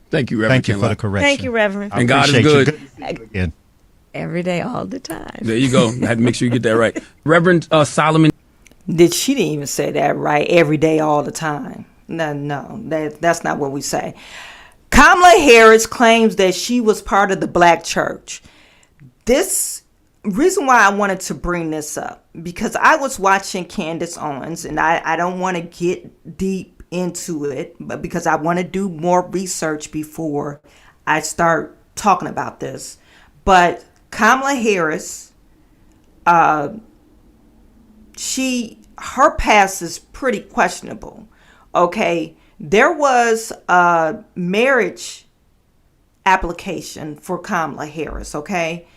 Thank you, Reverend. Thank you for the correction. Thank you, Reverend. And God is Appreciate good. you. Good again. Every day, all the time. There you go. I had to make sure you get that right. Reverend Solomon. She didn't even say that right. Every day, all the time. No, that's not what we say. Kamala Harris claims that she was part of the black church. This reason why I wanted to bring this up, because I was watching Candace Owens, and I don't want to get deep into it, but because I want to do more research before I start talking about this. But Kamala Harris, her past is pretty questionable. Okay, there was a marriage application for Kamala Harris. Okay,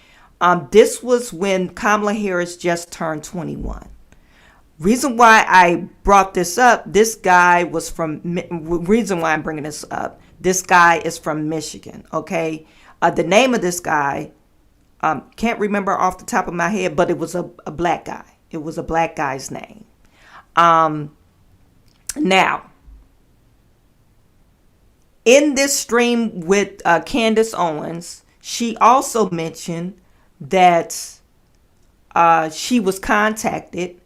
this was when Kamala Harris just turned 21. Reason why I brought this up, this guy was reason why I'm bringing this up, this guy is from Michigan. Okay, the name of this guy, can't remember off the top of my head, but it was a black guy. It was a black guy's name. Now, in this stream with Candace Owens, she also mentioned that she was contacted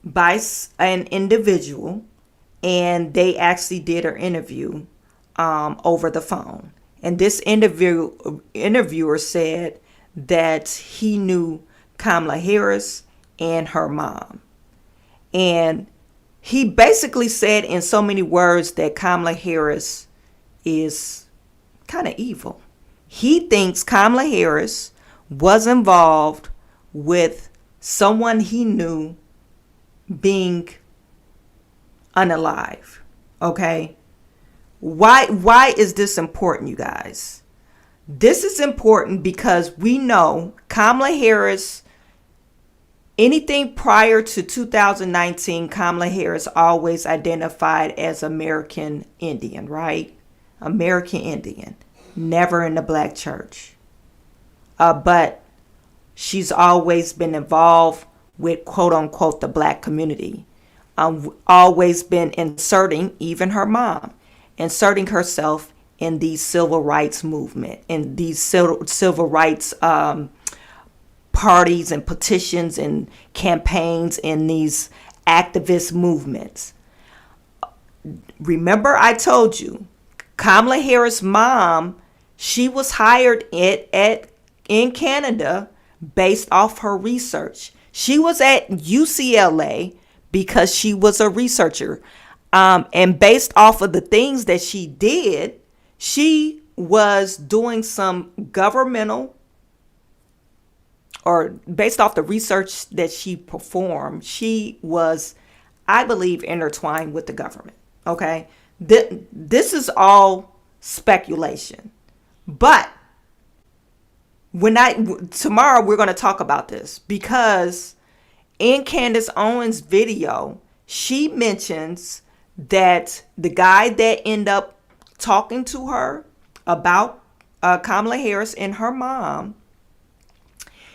by an individual, and they actually did her interview over the phone. And this interviewer said that he knew Kamala Harris and her mom. And he basically said in so many words that Kamala Harris is kind of evil. He thinks Kamala Harris was involved with someone he knew being unalive. Okay? Why is this important, you guys? This is important because we know Kamala Harris, anything prior to 2019, Kamala Harris always identified as American Indian, right? American Indian, never in the black church. But she's always been involved with quote unquote the black community. Always been inserting, even her mom, inserting herself in the civil rights movement, in these civil rights parties and petitions and campaigns, in these activist movements. Remember, I told you, Kamala Harris' mom, she was hired in Canada based off her research. She was at UCLA because she was a researcher. And based off of the things that she did, she was doing some governmental, or based off the research that she performed, she was, I believe, intertwined with the government. Okay? This is all speculation. But tomorrow we're going to talk about this, because in Candace Owens' video, she mentions that the guy that ended up talking to her about Kamala Harris and her mom,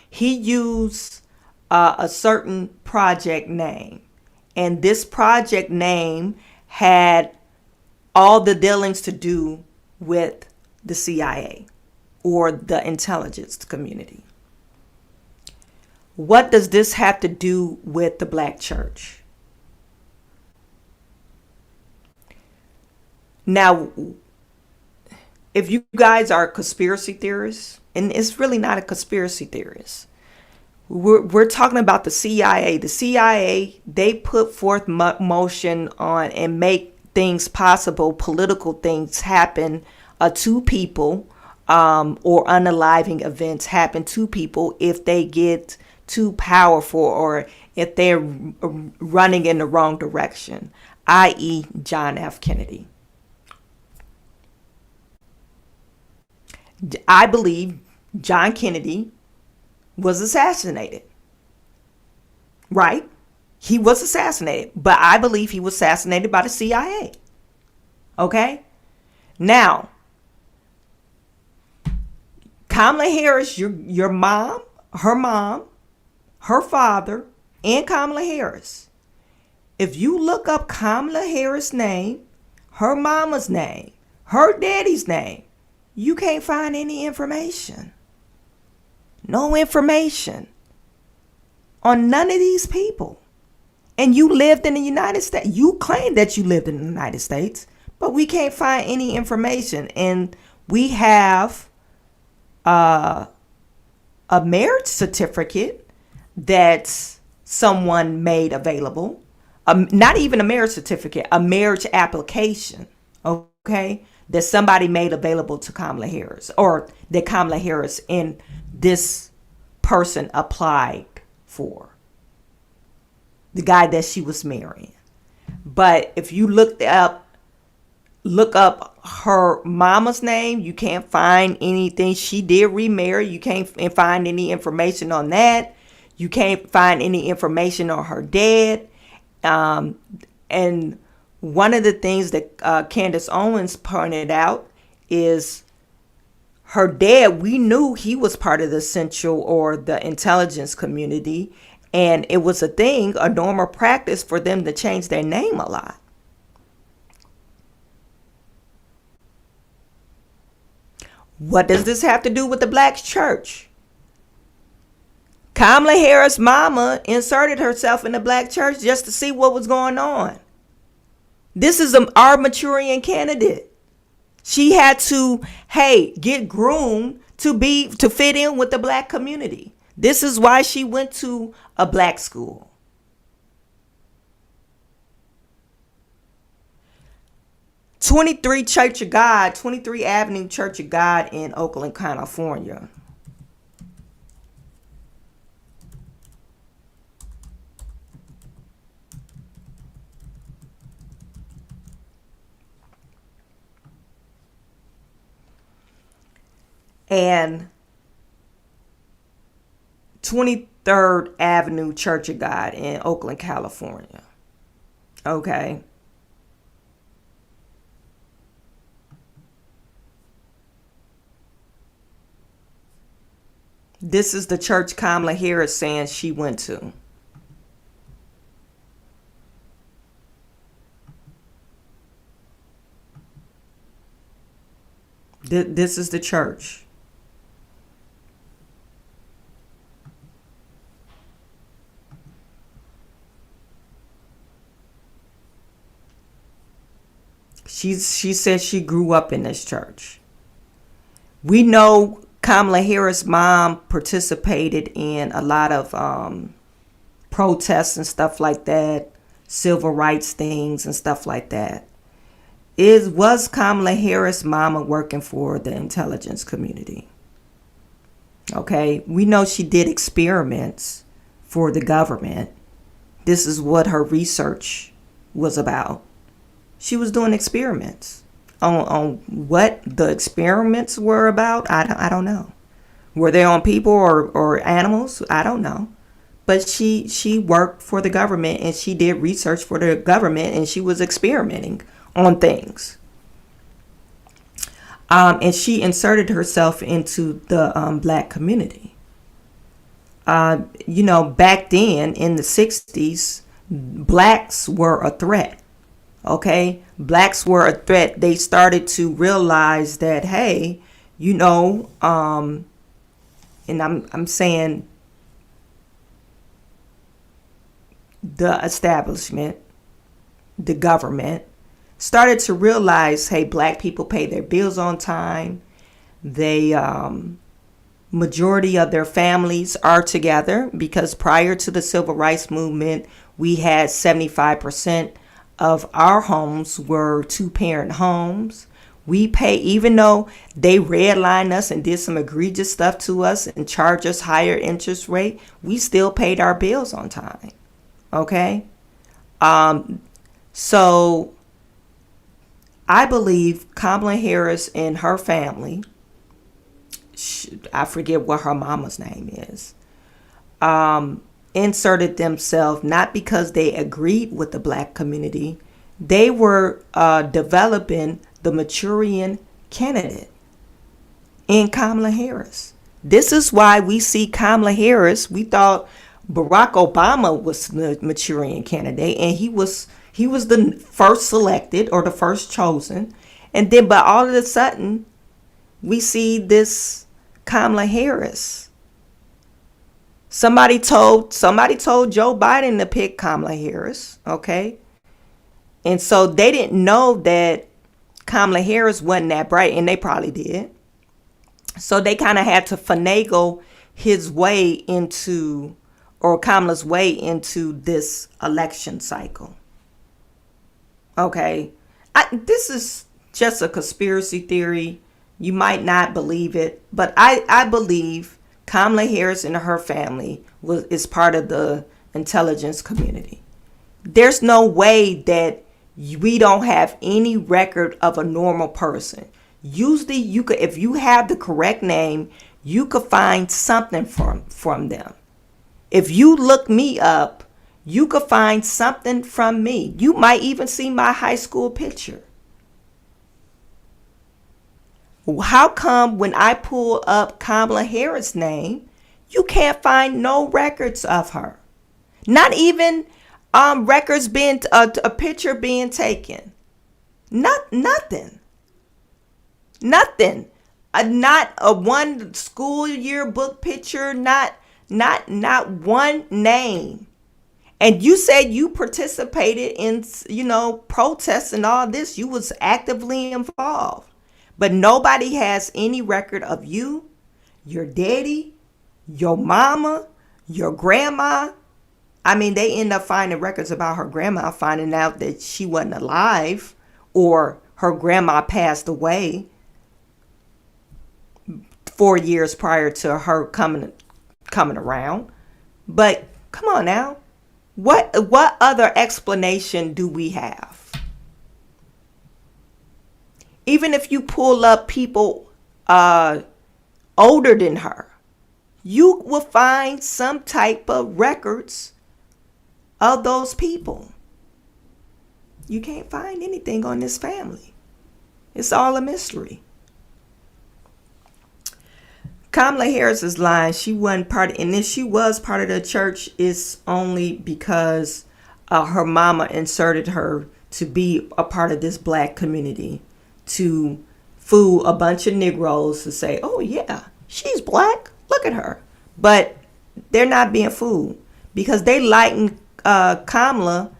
he used a certain project name. And this project name had all the dealings to do with the CIA or the intelligence community. What does this have to do with the black church? Now, if you guys are conspiracy theorists, and it's really not a conspiracy theorist, we're talking about the CIA. The CIA, they put forth motion on and make things possible, political things happen to people, or unaliving events happen to people if they get too powerful or if they're running in the wrong direction, i.e. John F. Kennedy. I believe John Kennedy was assassinated. Right? He was assassinated, but I believe he was assassinated by the CIA. Okay? Now, Kamala Harris, your mom, her father, and Kamala Harris. If you look up Kamala Harris' name, her mama's name, her daddy's name, you can't find any information. No information on none of these people. And you lived in the United States. You claim that you lived in the United States, but we can't find any information. And we have a marriage certificate that someone made available. Not even a marriage certificate, a marriage application, okay, that somebody made available to Kamala Harris, or that Kamala Harris and this person applied for, the guy that she was marrying. But if you look up her mama's name, you can't find anything. She did remarry. You can't find any information on that. You can't find any information on her dad. And one of the things that Candace Owens pointed out is her dad, we knew he was part of the Central or the intelligence community. And it was a normal practice for them to change their name a lot. What does this have to do with the black church? Kamala Harris' mama inserted herself in the black church just to see what was going on. This is an Armaturian candidate. She had to, get groomed to fit in with the black community. This is why she went to a black school. .23 23 Avenue Church of God in Oakland, California. And 23rd Avenue Church of God in Oakland, California. Okay. This is the church Kamala Harris saying she went to. This is the church. She said she grew up in this church. We know Kamala Harris' mom participated in a lot of protests and stuff like that, civil rights things and stuff like that. Was Kamala Harris' mama working for the intelligence community? Okay, we know she did experiments for the government. This is what her research was about. She was doing experiments. On what the experiments were about, I don't know. Were they on people or animals? I don't know. But she worked for the government and she did research for the government and she was experimenting on things. And she inserted herself into the black community. Back then in the 60s, blacks were a threat. Okay, blacks were a threat. They started to realize that, hey, and I'm saying the establishment, the government, started to realize, hey, black people pay their bills on time. They majority of their families are together because prior to the civil rights movement, we had 75% of our homes were two-parent homes. We pay, even though they redlined us and did some egregious stuff to us and charged us higher interest rate, we still paid our bills on time. Okay? So I believe Kamala Harris and her family, I forget what her mama's name is, inserted themselves not because they agreed with the black community. They were developing the Manchurian candidate in Kamala Harris. This is why we see Kamala Harris. We thought Barack Obama was the Manchurian candidate, and he was the first selected or the first chosen. And then, but all of a sudden, we see this Kamala Harris. Somebody told Joe Biden to pick Kamala Harris, okay? And so they didn't know that Kamala Harris wasn't that bright, and they probably did. So they kind of had to finagle his way into, or Kamala's way into this election cycle. Okay, this is just a conspiracy theory. You might not believe it, but I believe Kamala Harris and her family is part of the intelligence community. There's no way that we don't have any record of a normal person. Usually, you could, if you have the correct name, you could find something from them. If you look me up, you could find something from me. You might even see my high school picture. How come when I pull up Kamala Harris' name, you can't find no records of her? Not even records being a picture being taken. Nothing. Not a one school yearbook picture. Not one name. And you said you participated in, protests and all this. You was actively involved. But nobody has any record of you, your daddy, your mama, your grandma. I mean, they end up finding records about her grandma, finding out that she wasn't alive or her grandma passed away 4 years prior to her coming around. But come on now. What other explanation do we have? Even if you pull up people older than her, you will find some type of records of those people. You can't find anything on this family. It's all a mystery. Kamala Harris is lying. She wasn't part of, and if she was part of the church, it's only because her mama inserted her to be a part of this black community, to fool a bunch of Negroes to say, oh yeah, she's black, look at her. But they're not being fooled, because they lighten Kamala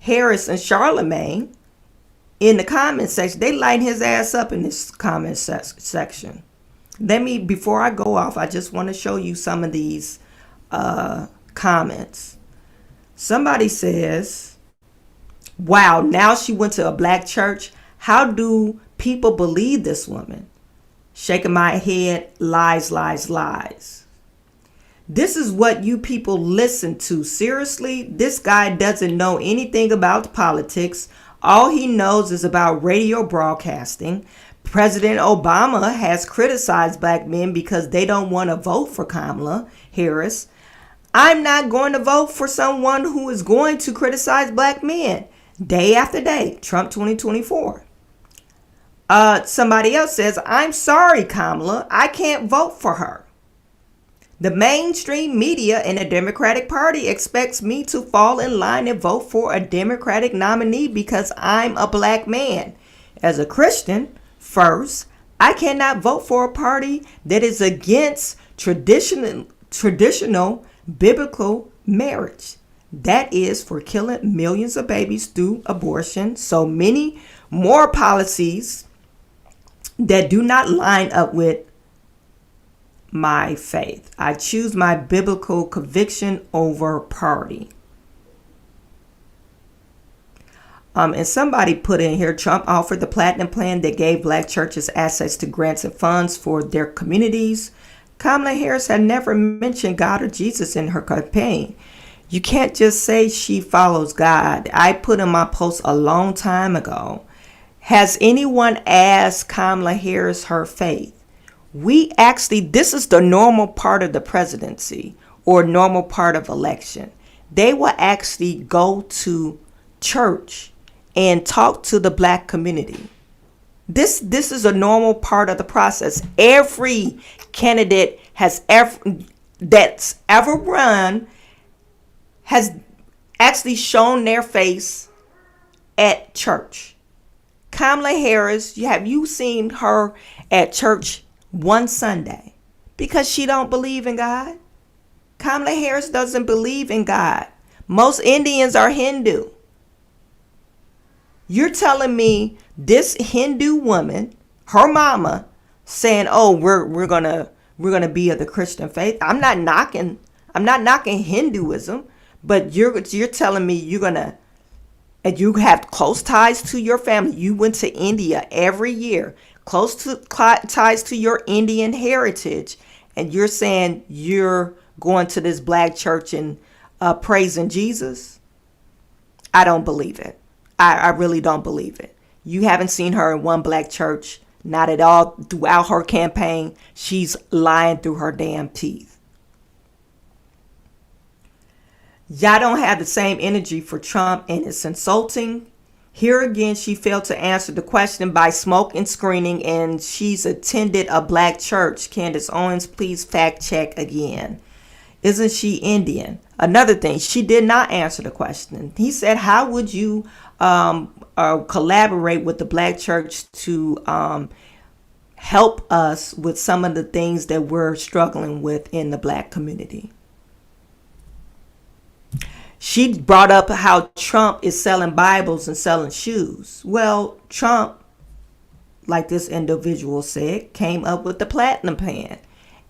Harris and Charlemagne in the comment section. They lighten his ass up in this comment section. Before I go off, I just want to show you some of these comments. Somebody says, wow, now she went to a black church. How do people believe this woman? Shaking my head, lies, lies, lies. This is what you people listen to. Seriously, this guy doesn't know anything about politics. All he knows is about radio broadcasting. President Obama has criticized black men because they don't want to vote for Kamala Harris. I'm not going to vote for someone who is going to criticize black men day after day. Trump 2024. Somebody else says, I'm sorry, Kamala, I can't vote for her. The mainstream media and the Democratic Party expects me to fall in line and vote for a Democratic nominee because I'm a black man. As a Christian, first, I cannot vote for a party that is against traditional biblical marriage. That is for killing millions of babies through abortion. So many more policies that do not line up with my faith. I choose my biblical conviction over party. And somebody put in here, Trump offered the platinum plan that gave black churches access to grants and funds for their communities. Kamala Harris had never mentioned God or Jesus in her campaign. You can't just say she follows God. I put in my post a long time ago. Has anyone asked Kamala Harris her faith? This is the normal part of the presidency or normal part of election. They will actually go to church and talk to the black community. This is a normal part of the process. Every candidate that's ever run has actually shown their face at church. Kamala Harris, have you seen her at church one Sunday? Because she don't believe in God. Kamala Harris doesn't believe in God. Most Indians are Hindu. You're telling me this Hindu woman, her mama, saying, "Oh, we're gonna be of the Christian faith." I'm not knocking Hinduism, but you're telling me and you have close ties to your family. You went to India every year, ties to your Indian heritage, and you're saying you're going to this black church and praising Jesus. I don't believe it. I really don't believe it. You haven't seen her in one black church, not at all. Throughout her campaign, she's lying through her damn teeth. Y'all don't have the same energy for Trump, and it's insulting. Here again, she failed to answer the question by smoke and screening, and she's attended a black church. Candace Owens, please fact check again. Isn't she Indian? Another thing, she did not answer the question. He said, how would you collaborate with the black church to help us with some of the things that we're struggling with in the black community? She brought up how Trump is selling Bibles and selling shoes. Well, Trump, like this individual said, came up with the platinum plan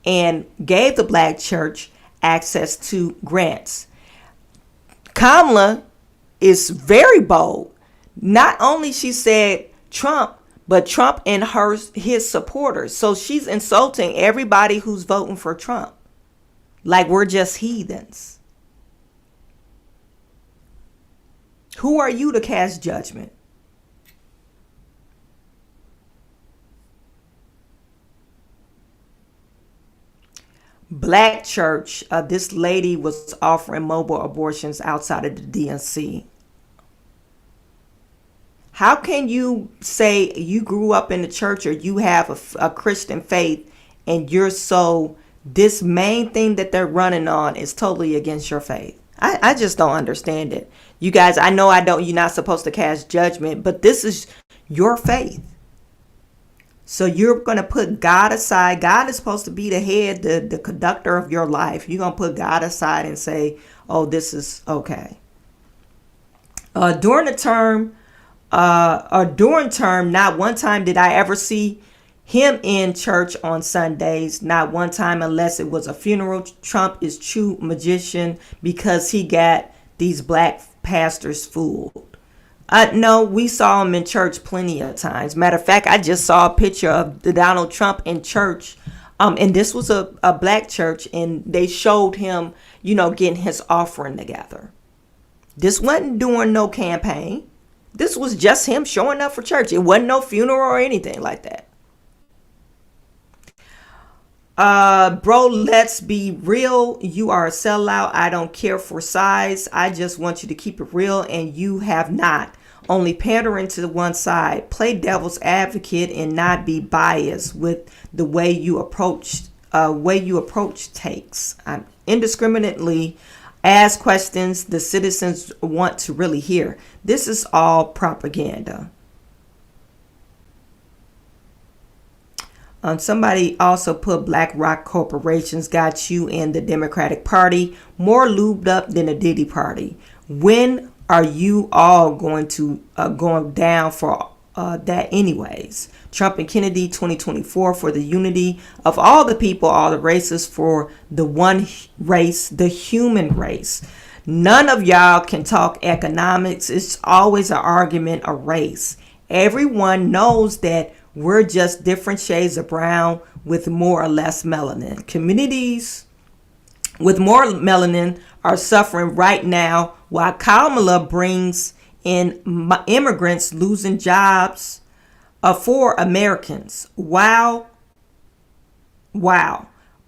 and gave the black church access to grants. Kamala is very bold. Not only she said Trump, but Trump and his supporters. So she's insulting everybody who's voting for Trump. Like we're just heathens. Who are you to cast judgment? Black church, this lady was offering mobile abortions outside of the DNC. How can you say you grew up in the church or you have a Christian faith and this main thing that they're running on is totally against your faith? I just don't understand it. You guys, I know you're not supposed to cast judgment, but this is your faith. So you're going to put God aside. God is supposed to be the head, the conductor of your life. You're going to put God aside and say, oh, this is okay. During term, not one time did I ever see him in church on Sundays. Not one time, unless it was a funeral. Trump is true magician because he got these black pastors fooled. No, we saw him in church plenty of times. Matter of fact, I just saw a picture of Donald Trump in church. And this was a black church, and they showed him, getting his offering together. This wasn't doing no campaign. This was just him showing up for church. It wasn't no funeral or anything like that. Bro, let's be real. You are a sellout. I don't care for size. I just want you to keep it real, and you have not. Only pandering to one side. Play devil's advocate and not be biased with the way you approach takes. Indiscriminately ask questions the citizens want to really hear. This is all propaganda. Somebody also put BlackRock corporations got you in the Democratic Party more lubed up than the Diddy Party. When are you all going down for that anyways? Trump and Kennedy 2024 for the unity of all the people, all the races, for the one race, the human race. None of y'all can talk economics. It's always an argument of race. Everyone knows that we're just different shades of brown with more or less melanin. Communities with more melanin are suffering right now, while Kamala brings in immigrants losing jobs for Americans. Wow.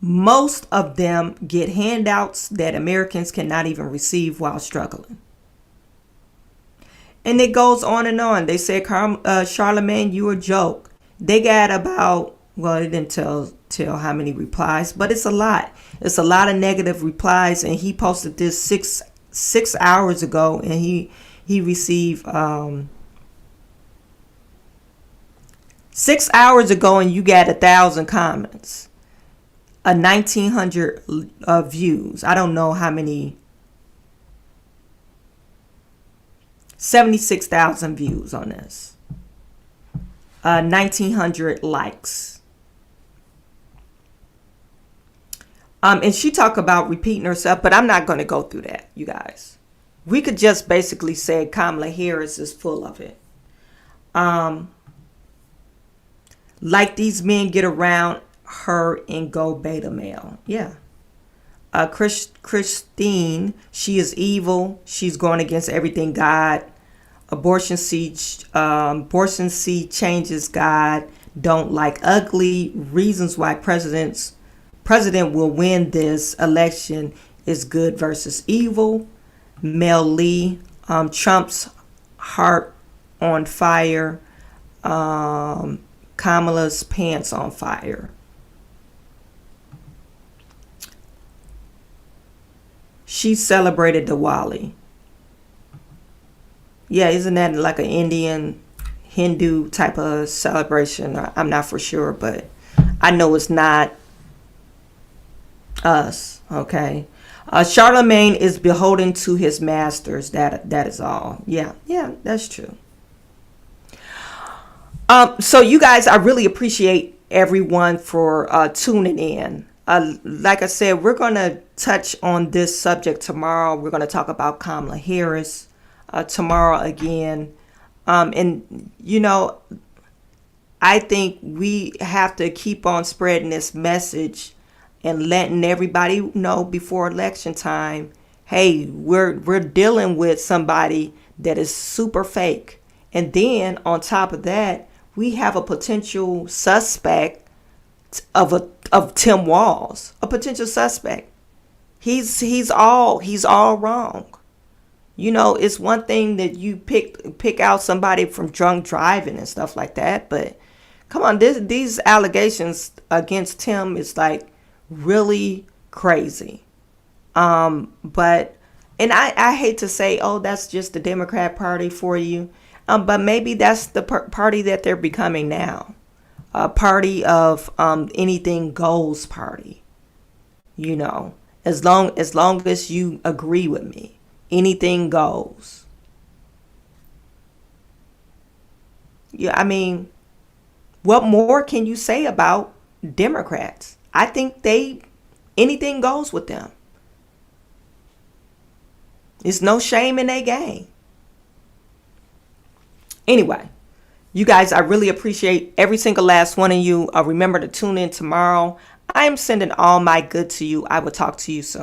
Most of them get handouts that Americans cannot even receive while struggling. And it goes on and on. They say, Charlemagne, you a joke. They got about, well, it didn't tell how many replies, but it's a lot. It's a lot of negative replies. And he posted this 6 hours ago, and he received 6 hours ago, and you got 1,000 comments, 1,900 views. I don't know how many. 76,000 views on this. 1,900 likes. And she talked about repeating herself, but I'm not going to go through that, you guys. We could just basically say Kamala Harris is full of it. Like these men get around her and go beta male. Yeah. Christine, she is evil. She's going against everything God. Abortion seed changes God. Don't like ugly. Reasons why president will win this election is good versus evil. Mel Lee, Trump's heart on fire. Kamala's pants on fire. She celebrated Diwali. Yeah, isn't that like an Indian, Hindu type of celebration? I'm not for sure, but I know it's not us, okay? Charlemagne is beholden to his masters. That is all. Yeah, that's true. So you guys, I really appreciate everyone for tuning in. Like I said, we're going to touch on this subject tomorrow. We're going to talk about Kamala Harris tomorrow again. And, you know, I think we have to keep on spreading this message and letting everybody know before election time, hey, we're dealing with somebody that is super fake. And then on top of that, we have a potential suspect of Tim Walz, a potential suspect. He's all wrong. You know, it's one thing that you pick out somebody from drunk driving and stuff like that, but come on, these allegations against Tim is like really crazy. But I hate to say, oh, that's just the Democrat Party for you. But maybe that's the party that they're becoming now. A party of anything goes party. You know, as long as you agree with me, anything goes. Yeah, I mean, what more can you say about Democrats? I think anything goes with them. There's no shame in their game. Anyway, you guys, I really appreciate every single last one of you. Remember to tune in tomorrow. I am sending all my good to you. I will talk to you soon.